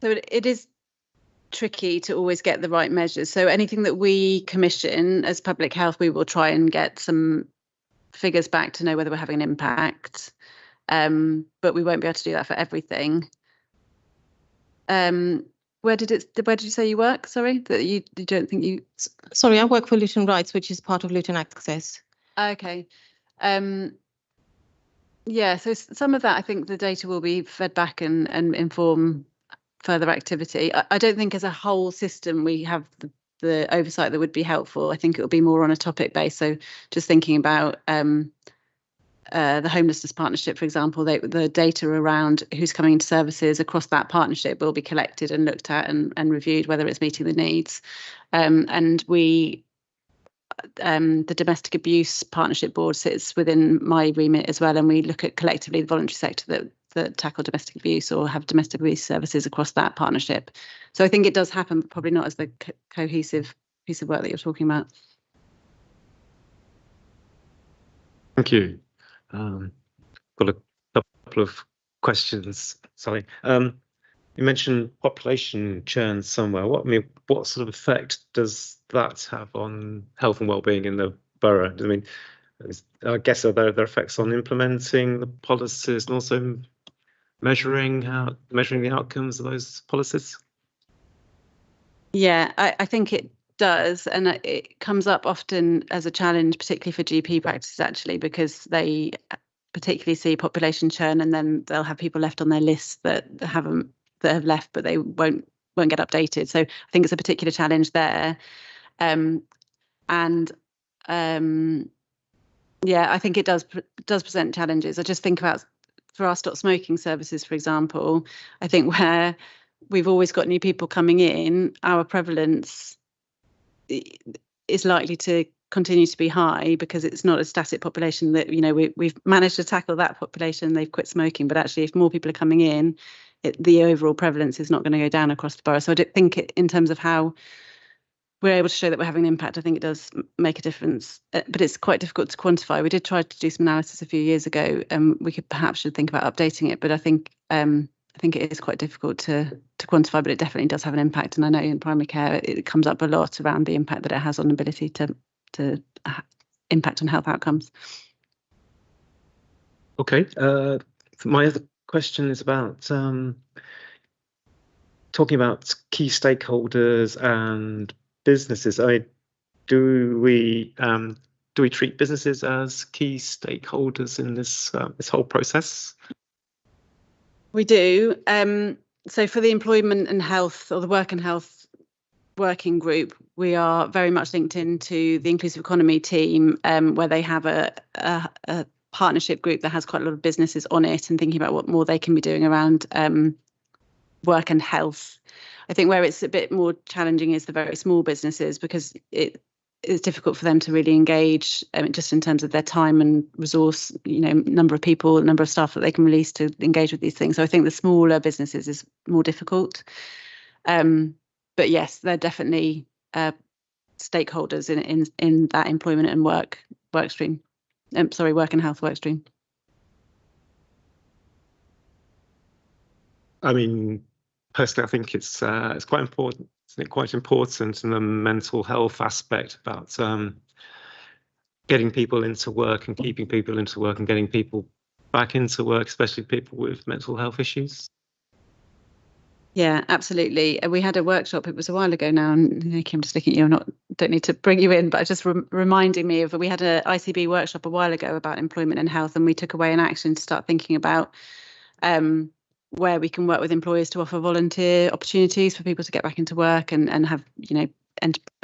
So it is tricky to always get the right measures. So anything that we commission as public health, we will try and get some figures back to know whether we're having an impact. But we won't be able to do that for everything. Where did you say you work? Sorry, that you don't think you. Sorry, I work for Luton Rights, which is part of Luton Access. Okay. Yeah, so some of that, I think the data will be fed back and inform further activity. I don't think as a whole system we have the oversight that would be helpful. I think it will be more on a topic base. So just thinking about the homelessness partnership, for example, the data around who's coming into services across that partnership will be collected and looked at and reviewed whether it's meeting the needs. And we, the domestic abuse partnership board sits within my remit as well, and we look at collectively the voluntary sector that tackle domestic abuse or have domestic abuse services across that partnership. So I think it does happen, but probably not as the cohesive piece of work that you're talking about. Thank you. Got a couple of questions. Sorry. You mentioned population churn somewhere. What sort of effect does that have on health and well-being in the borough? I mean, I guess are there effects on implementing the policies and also measuring the outcomes of those policies? Yeah, I think it does, and it comes up often as a challenge, particularly for GP practices, actually, because they particularly see population churn, and then they'll have people left on their list that have left, but they won't get updated. So I think it's a particular challenge there, yeah, I think it does present challenges. I just think about for our stop smoking services, for example. I think where we've always got new people coming in, our prevalence is likely to continue to be high because it's not a static population that, we've managed to tackle that population, they've quit smoking, but actually if more people are coming in, the overall prevalence is not going to go down across the borough. So I don't think in terms of how we're able to show that we're having an impact, I think it does make a difference, but it's quite difficult to quantify. We did try to do some analysis a few years ago, and we should think about updating it, but I think it is quite difficult to quantify, but it definitely does have an impact. And I know in primary care it comes up a lot around the impact that it has on the ability to impact on health outcomes. Okay. My other question is about talking about key stakeholders and businesses. Do we treat businesses as key stakeholders in this whole process? We do. So for the employment and health, or the work and health working group, we are very much linked into the inclusive economy team, where they have a partnership group that has quite a lot of businesses on it, and thinking about what more they can be doing around work and health. I think where it's a bit more challenging is the very small businesses, because it is difficult for them to really engage, just in terms of their time and resource, number of people, number of staff that they can release to engage with these things. So I think the smaller businesses is more difficult. But yes, they're definitely stakeholders in that employment and work stream. Work and health work stream. I mean, personally, I think it's quite important. Isn't it quite important in the mental health aspect about getting people into work and keeping people into work and getting people back into work, especially people with mental health issues? Yeah, absolutely. We had a workshop, it was a while ago now, and Nick, I'm just looking at you, don't need to bring you in, but just reminding me we had an ICB workshop a while ago about employment and health, and we took away an action to start thinking about where we can work with employers to offer volunteer opportunities for people to get back into work and have,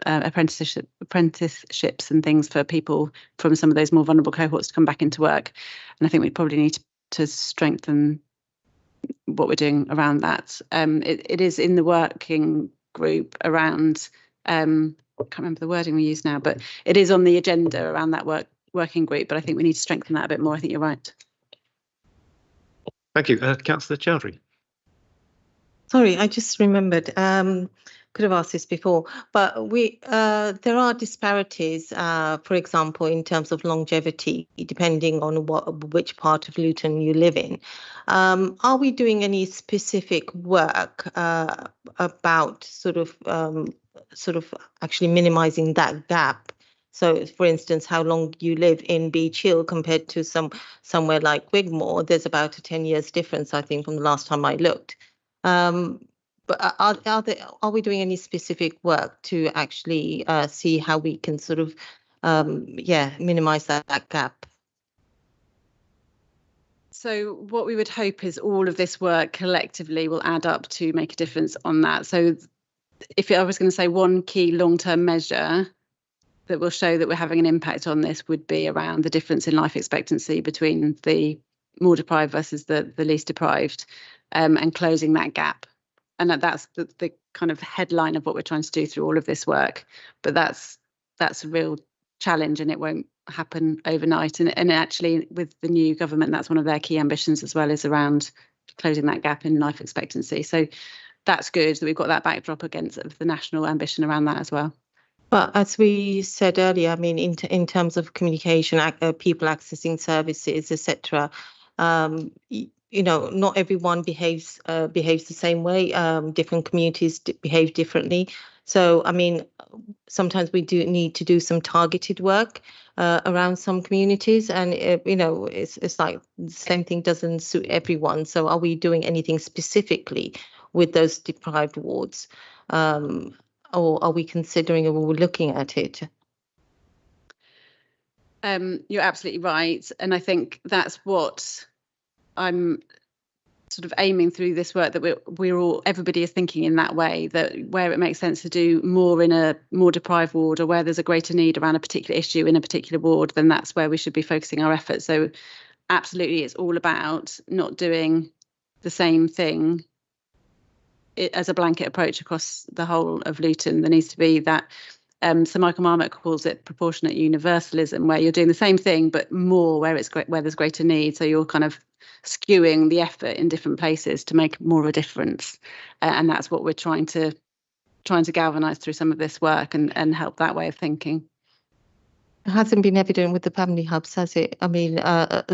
apprenticeships and things for people from some of those more vulnerable cohorts to come back into work. And I think we probably need to strengthen what we're doing around that. It is in the working group around, I can't remember the wording we use now, but it is on the agenda around that working group, but I think we need to strengthen that a bit more. I think you're right. Thank you. Councillor Chowdhury. Sorry, I just remembered, could have asked this before, but there are disparities, for example, in terms of longevity, depending on which part of Luton you live in. Are we doing any specific work about sort of actually minimizing that gap? So, for instance, how long you live in Beach Hill compared to somewhere like Wigmore, there's about a 10 years difference, I think, from the last time I looked. But are we doing any specific work to actually see how we can sort of minimize that gap? So what we would hope is all of this work collectively will add up to make a difference on that. So if I was going to say one key long-term measure that will show that we're having an impact on this would be around the difference in life expectancy between the more deprived versus the least deprived, and closing that gap. And that's the kind of headline of what we're trying to do through all of this work. But that's a real challenge, and it won't happen overnight. And actually, with the new government, that's one of their key ambitions as well, is around closing that gap in life expectancy. So that's good that we've got that backdrop against the national ambition around that as well. But as we said earlier, I mean, in terms of communication, people accessing services, etc., not everyone behaves the same way. Different communities behave differently. So, I mean, sometimes we do need to do some targeted work around some communities, and it's like the same thing doesn't suit everyone. So, are we doing anything specifically with those deprived wards, or are we considering or we're looking at it? You're absolutely right, and I think that's what I'm sort of aiming through this work, that everybody is thinking in that way, that where it makes sense to do more in a more deprived ward, or where there's a greater need around a particular issue in a particular ward, then that's where we should be focusing our efforts. So absolutely, it's all about not doing the same thing as a blanket approach across the whole of Luton. There needs to be that, Sir Michael Marmot calls it proportionate universalism, where you're doing the same thing but more where there's greater need. So you're kind of skewing the effort in different places to make more of a difference, and that's what we're trying to galvanise through some of this work and help that way of thinking. It hasn't been evident with the family hubs, has it? I mean, one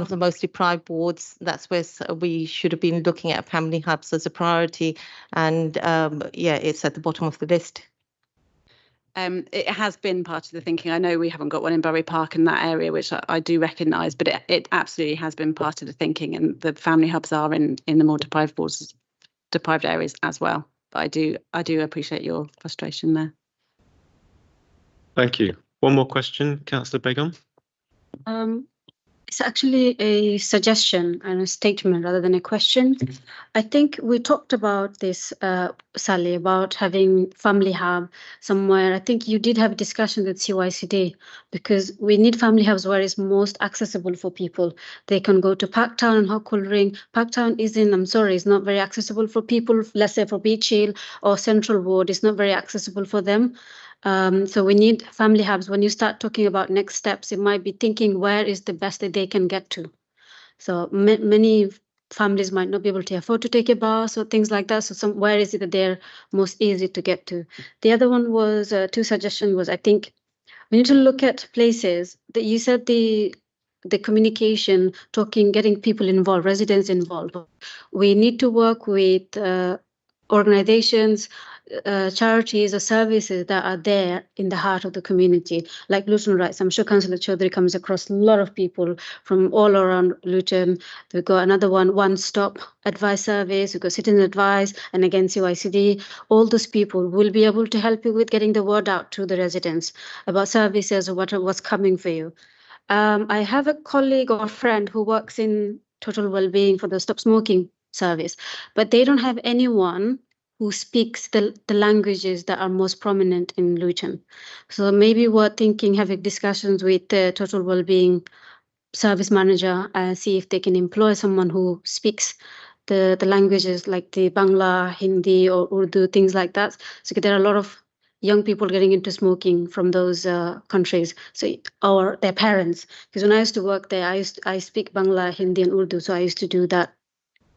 of the most deprived wards, that's where we should have been looking at family hubs as a priority. And it's at the bottom of the list. It has been part of the thinking. I know we haven't got one in Bury Park in that area, which I do recognise, but it absolutely has been part of the thinking. And the family hubs are in the more deprived wards, deprived areas as well. But I do appreciate your frustration there. Thank you. One more question, Councillor Begum. It's actually a suggestion and a statement rather than a question. I think we talked about this, Sally, about having family hub somewhere. I think you did have a discussion with CYCD, because we need family hubs where it's most accessible for people. They can go to Parktown and Hucklering. Parktown is not very accessible for people, let's say for Beach Hill or Central Ward, it's not very accessible for them. So we need family hubs. When you start talking about next steps, it might be thinking where is the best that they can get to. So many families might not be able to afford to take a bus or things like that. So where is it that they're most easy to get to? The other one was, two suggestions was, I think we need to look at places that you said the communication, talking, getting people involved, residents involved. We need to work with organizations, charities or services that are there in the heart of the community, like Luton Rights. I'm sure Councillor Chaudhary comes across a lot of people from all around Luton. We've got another one stop advice service, we've got citizen advice, and again CYCD. All those people will be able to help you with getting the word out to the residents about services or what's coming for you. I have a colleague or friend who works in total well-being for the Stop Smoking service, but they don't have anyone who speaks the languages that are most prominent in Luton. So maybe we're thinking, having discussions with the total well-being service manager and see if they can employ someone who speaks the languages like the Bangla, Hindi or Urdu, things like that. So there are a lot of young people getting into smoking from those countries, or their parents. Because when I used to work there, I speak Bangla, Hindi and Urdu, so I used to do that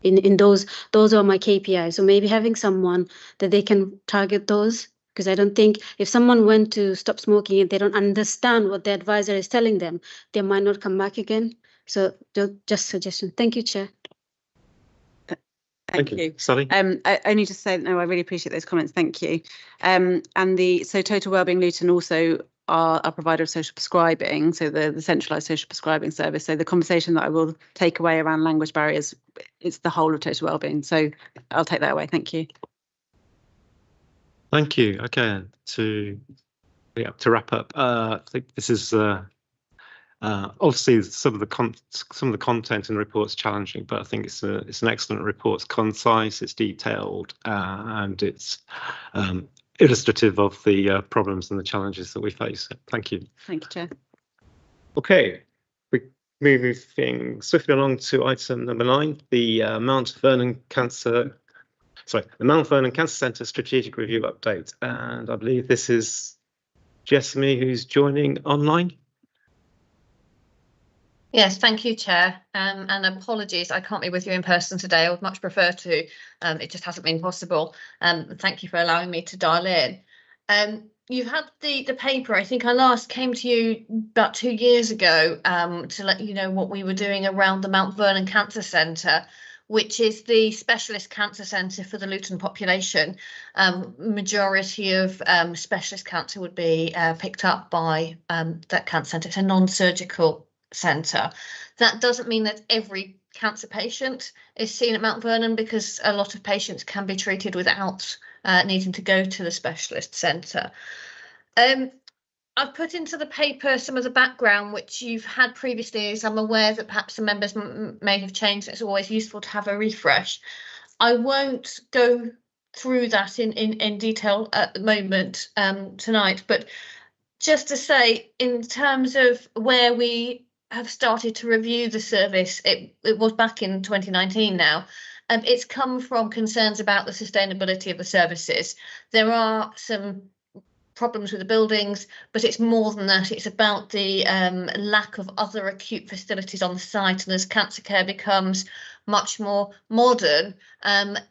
in those are my KPIs. So maybe having someone that they can target those, because I don't think if someone went to stop smoking and they don't understand what the advisor is telling them, they might not come back again. So just suggestion. Thank you, Chair. Thank you. Sally? I only just say no, I really appreciate those comments. Thank you. And so Total Wellbeing Luton also are a provider of social prescribing, so the centralised social prescribing service. So the conversation that I will take away around language barriers, it's the whole of Total Wellbeing. So I'll take that away. Thank you. Thank you. Okay, to wrap up, I think this is obviously some of the content in the report's challenging, but I think it's an excellent report. It's concise, it's detailed, and it's illustrative of the problems and the challenges that we face. Thank you. Thank you, Chair. Okay, we're moving swiftly along to item number 9, the Mount Vernon Cancer Centre Strategic Review Update, and I believe this is Jessamy who's joining online. Yes, thank you, Chair. And apologies, I can't be with you in person today. I would much prefer to. It just hasn't been possible. Thank you for allowing me to dial in. You've had the paper. I think I last came to you about 2 years ago to let you know what we were doing around the Mount Vernon Cancer Centre, which is the specialist cancer centre for the Luton population. Majority of specialist cancer would be picked up by that cancer centre. It's a non-surgical centre. That doesn't mean that every cancer patient is seen at Mount Vernon, because a lot of patients can be treated without needing to go to the specialist centre. I've put into the paper some of the background which you've had previously, as I'm aware that perhaps some members may have changed. It's always useful to have a refresh. I won't go through that in detail at the moment tonight, but just to say, in terms of where we have started to review the service, it was back in 2019 now. It's come from concerns about the sustainability of the services. There are some problems with the buildings, but it's more than that. It's about the lack of other acute facilities on the site, and as cancer care becomes much more modern,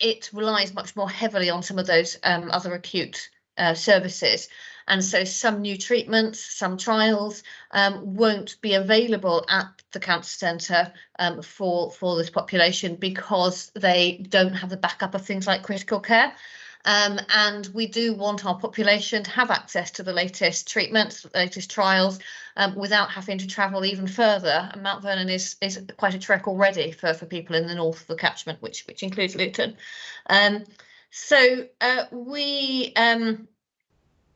it relies much more heavily on some of those other acute services. And so some new treatments, some trials won't be available at the cancer centre for this population, because they don't have the backup of things like critical care. And we do want our population to have access to the latest treatments, the latest trials, without having to travel even further. And Mount Vernon is quite a trek already for people in the north of the catchment, which includes Luton.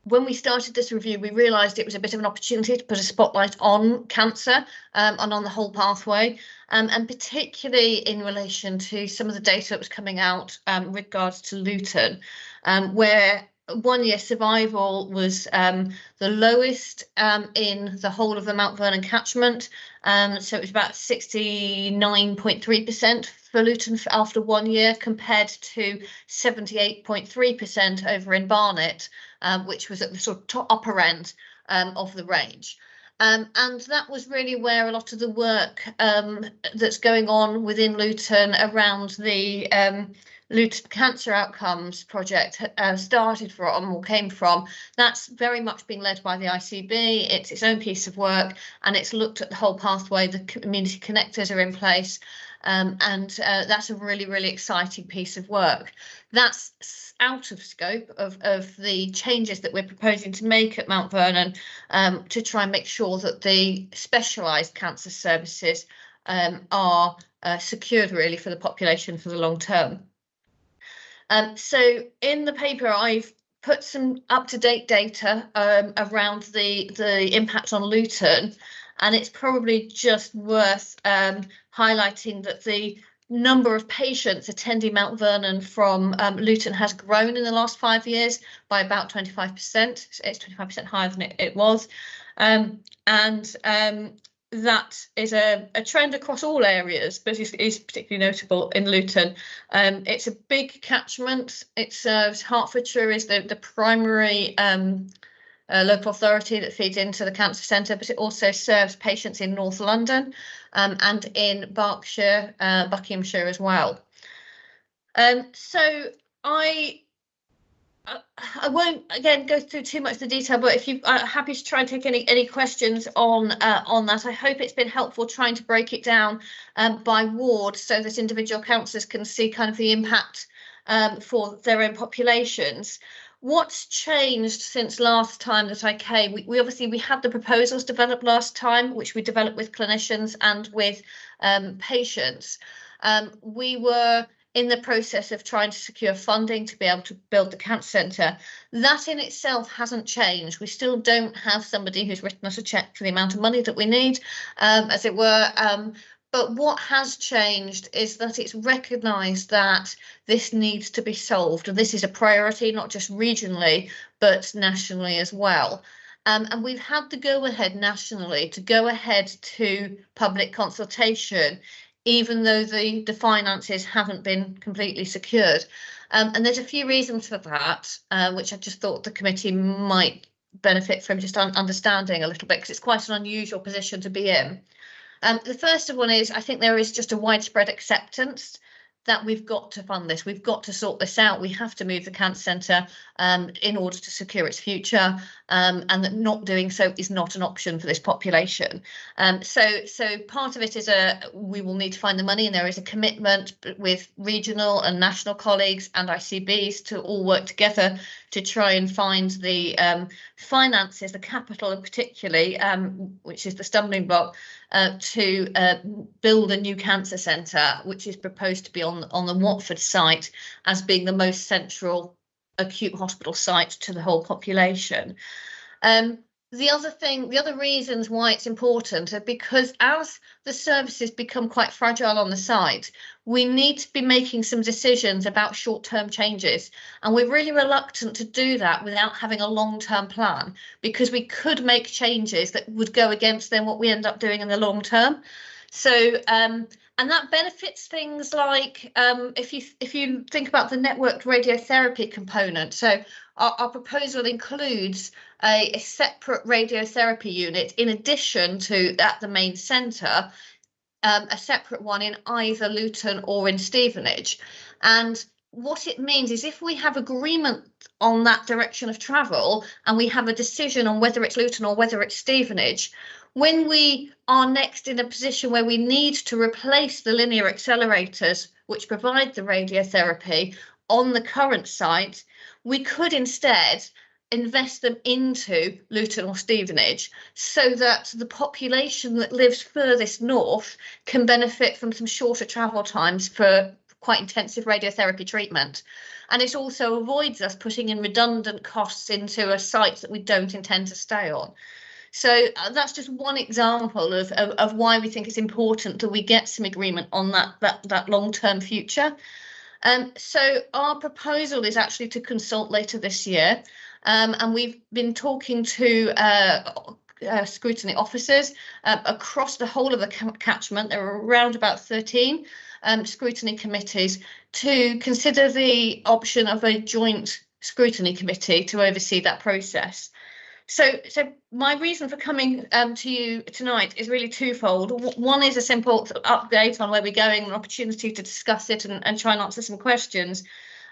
When we started this review, we realised it was a bit of an opportunity to put a spotlight on cancer and on the whole pathway, and particularly in relation to some of the data that was coming out regards to Luton, where 1 year survival was the lowest in the whole of the Mount Vernon catchment. So it was about 69.3% for Luton after 1 year, compared to 78.3% over in Barnet, which was at the sort of upper end of the range. And that was really where a lot of the work that's going on within Luton around the Luton Cancer Outcomes Project started from, or came from. That's very much being led by the ICB. It's its own piece of work, and it's looked at the whole pathway. The community connectors are in place, and that's a really, really exciting piece of work. That's out of scope of the changes that we're proposing to make at Mount Vernon, to try and make sure that the specialised cancer services are secured really for the population for the long term. So in the paper, I've put some up-to-date data around the impact on Luton, and it's probably just worth highlighting that the number of patients attending Mount Vernon from Luton has grown in the last 5 years by about 25%. It's 25% higher than it was. That is a trend across all areas, but is particularly notable in Luton. It's a big catchment. It serves Hertfordshire is the primary local authority that feeds into the cancer centre, but it also serves patients in North London and in Berkshire, Buckinghamshire as well. So I won't again go through too much of the detail, but if you are happy to try and take any questions on that, I hope it's been helpful trying to break it down by ward so that individual councillors can see kind of the impact for their own populations. What's changed since last time that I came? We obviously had the proposals developed last time, which we developed with clinicians and with patients. We were in the process of trying to secure funding to be able to build the cancer centre. That in itself hasn't changed. We still don't have somebody who's written us a cheque for the amount of money that we need, as it were. But what has changed is that it's recognised that this needs to be solved. And this is a priority, not just regionally, but nationally as well. And we've had the go-ahead nationally to go ahead to public consultation, even though the finances haven't been completely secured. And there's a few reasons for that, which I just thought the committee might benefit from just understanding a little bit, because it's quite an unusual position to be in. The first one is, I think there is just a widespread acceptance that we've got to fund this. We've got to sort this out. We have to move the cancer centre in order to secure its future, and that not doing so is not an option for this population. So part of it is we will need to find the money, and there is a commitment with regional and national colleagues and ICBs to all work together to try and find the finances, the capital particularly, which is the stumbling block, to build a new cancer centre, which is proposed to be on the Watford site as being the most central acute hospital site to the whole population. The other reasons why it's important are because as the services become quite fragile on the site, we need to be making some decisions about short-term changes. And we're really reluctant to do that without having a long-term plan, because we could make changes that would go against then what we end up doing in the long term. So, and that benefits things like if you think about the networked radiotherapy component. So our proposal includes a separate radiotherapy unit in addition to at the main centre, a separate one in either Luton or in Stevenage. And what it means is if we have agreement on that direction of travel and we have a decision on whether it's Luton or whether it's Stevenage, when we are next in a position where we need to replace the linear accelerators which provide the radiotherapy on the current site, we could instead invest them into Luton or Stevenage so that the population that lives furthest north can benefit from some shorter travel times for quite intensive radiotherapy treatment. And it also avoids us putting in redundant costs into a site that we don't intend to stay on. So that's just one example of why we think it's important that we get some agreement on that long-term future. So our proposal is actually to consult later this year, and we've been talking to scrutiny officers across the whole of the catchment. There are around about 13 scrutiny committees to consider the option of a joint scrutiny committee to oversee that process. So my reason for coming to you tonight is really twofold. One is a simple update on where we're going, an opportunity to discuss it and try and answer some questions.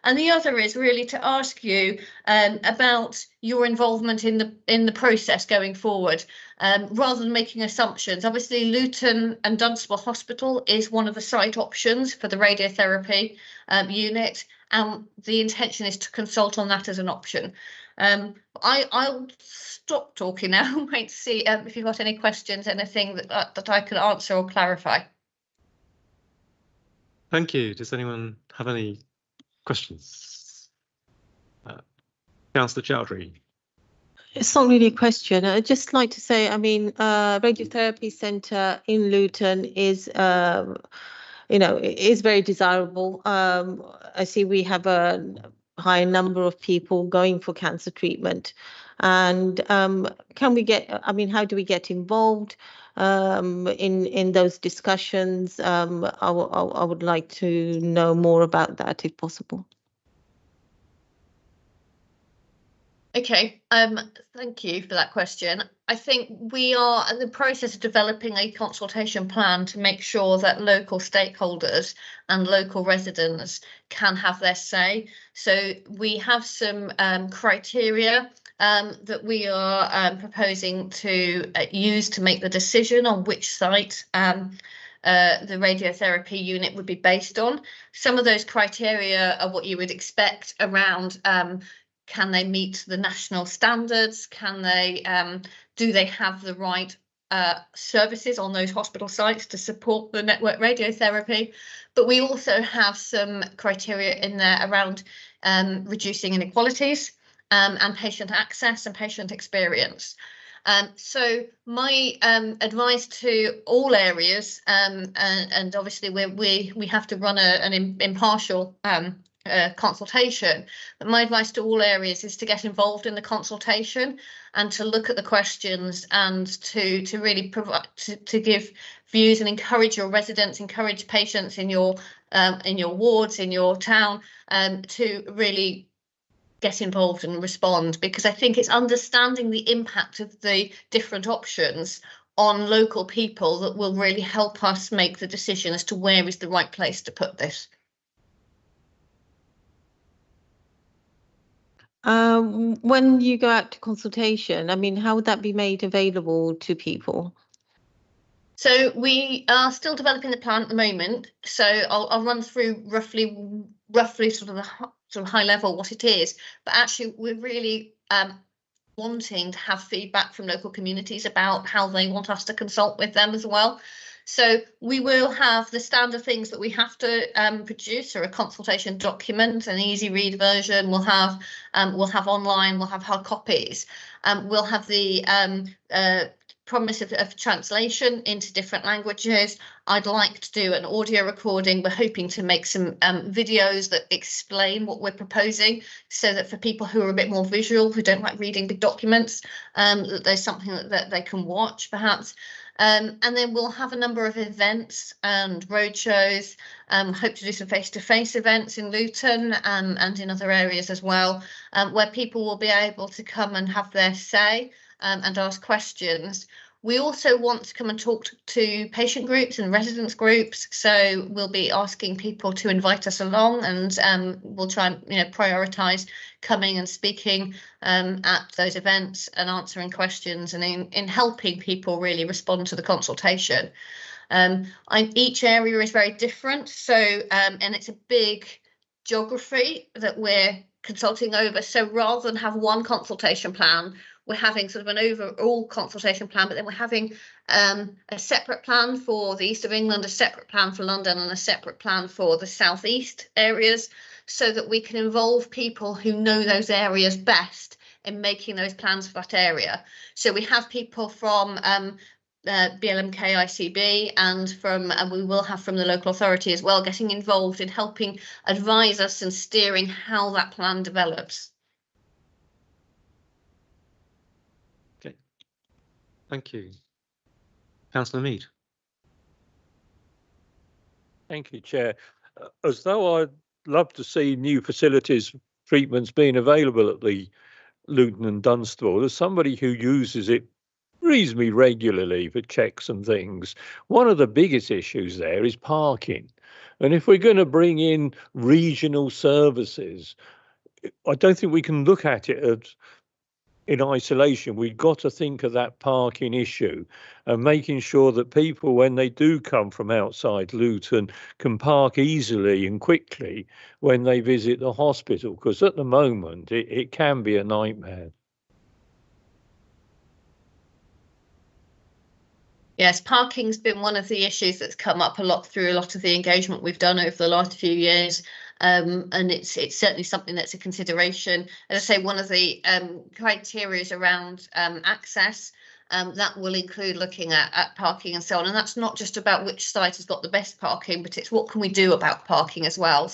And the other is really to ask you about your involvement in the process going forward, rather than making assumptions. Obviously, Luton and Dunstable Hospital is one of the site options for the radiotherapy unit, and the intention is to consult on that as an option. I'll stop talking now and wait to see if you've got any questions, anything that I can answer or clarify. Thank you. Does anyone have any questions? Councillor Chowdhury. It's not really a question. I'd just like to say, I mean, radiotherapy centre in Luton is, is very desirable. I see we have a high number of people going for cancer treatment. And can we get, I mean, how do we get involved in those discussions? I would like to know more about that if possible. Okay, thank you for that question. I think we are in the process of developing a consultation plan to make sure that local stakeholders and local residents can have their say. So we have some criteria that we are proposing to use to make the decision on which site the radiotherapy unit would be based on. Some of those criteria are what you would expect around can they meet the national standards? Can they do they have the right services on those hospital sites to support the network radiotherapy? But we also have some criteria in there around reducing inequalities and patient access and patient experience. So my advice to all areas, and obviously we have to run an impartial consultation, but my advice to all areas is to get involved in the consultation and to look at the questions and to really provide to give views and encourage your residents, encourage patients in your wards, in your town, to really get involved and respond, because I think it's understanding the impact of the different options on local people that will really help us make the decision as to where is the right place to put this. When you go out to consultation, I mean, how would that be made available to people? So we are still developing the plan at the moment. So I'll run through roughly sort of high level what it is. But actually, we're really wanting to have feedback from local communities about how they want us to consult with them as well. So we will have the standard things that we have to produce, or a consultation document, an easy read version. We'll have online, we'll have hard copies. We'll have the promise of translation into different languages. I'd like to do an audio recording. We're hoping to make some videos that explain what we're proposing, so that for people who are a bit more visual, who don't like reading big documents, that there's something that they can watch perhaps. And then we'll have a number of events and roadshows. Hope to do some face-to-face events in Luton and in other areas as well, where people will be able to come and have their say and ask questions. We also want to come and talk to patient groups and residents groups, so we'll be asking people to invite us along, and we'll try and prioritise coming and speaking at those events and answering questions, and in helping people really respond to the consultation. Each area is very different, so and it's a big geography that we're consulting over. So rather than have one consultation plan, we're having sort of an overall consultation plan, but then we're having a separate plan for the east of England, a separate plan for London, and a separate plan for the southeast areas, so that we can involve people who know those areas best in making those plans for that area. So we have people from BLMK, ICB, and we will have from the local authority as well, getting involved in helping advise us and steering how that plan develops. Okay, thank you. Councillor Mead. Thank you, Chair. As though I'd love to see new facilities, treatments being available at the Luton and Dunstable, as somebody who uses it reasonably regularly for checks and things, one of the biggest issues there is parking. And if we're going to bring in regional services, I don't think we can look at it in isolation. We've got to think of that parking issue and making sure that people, when they do come from outside Luton, can park easily and quickly when they visit the hospital, because at the moment it can be a nightmare. Yes, parking's been one of the issues that's come up a lot through a lot of the engagement we've done over the last few years. And it's certainly something that's a consideration. As I say, one of the criteria is around access. That will include looking at parking and so on. And that's not just about which site has got the best parking, but it's what can we do about parking as well.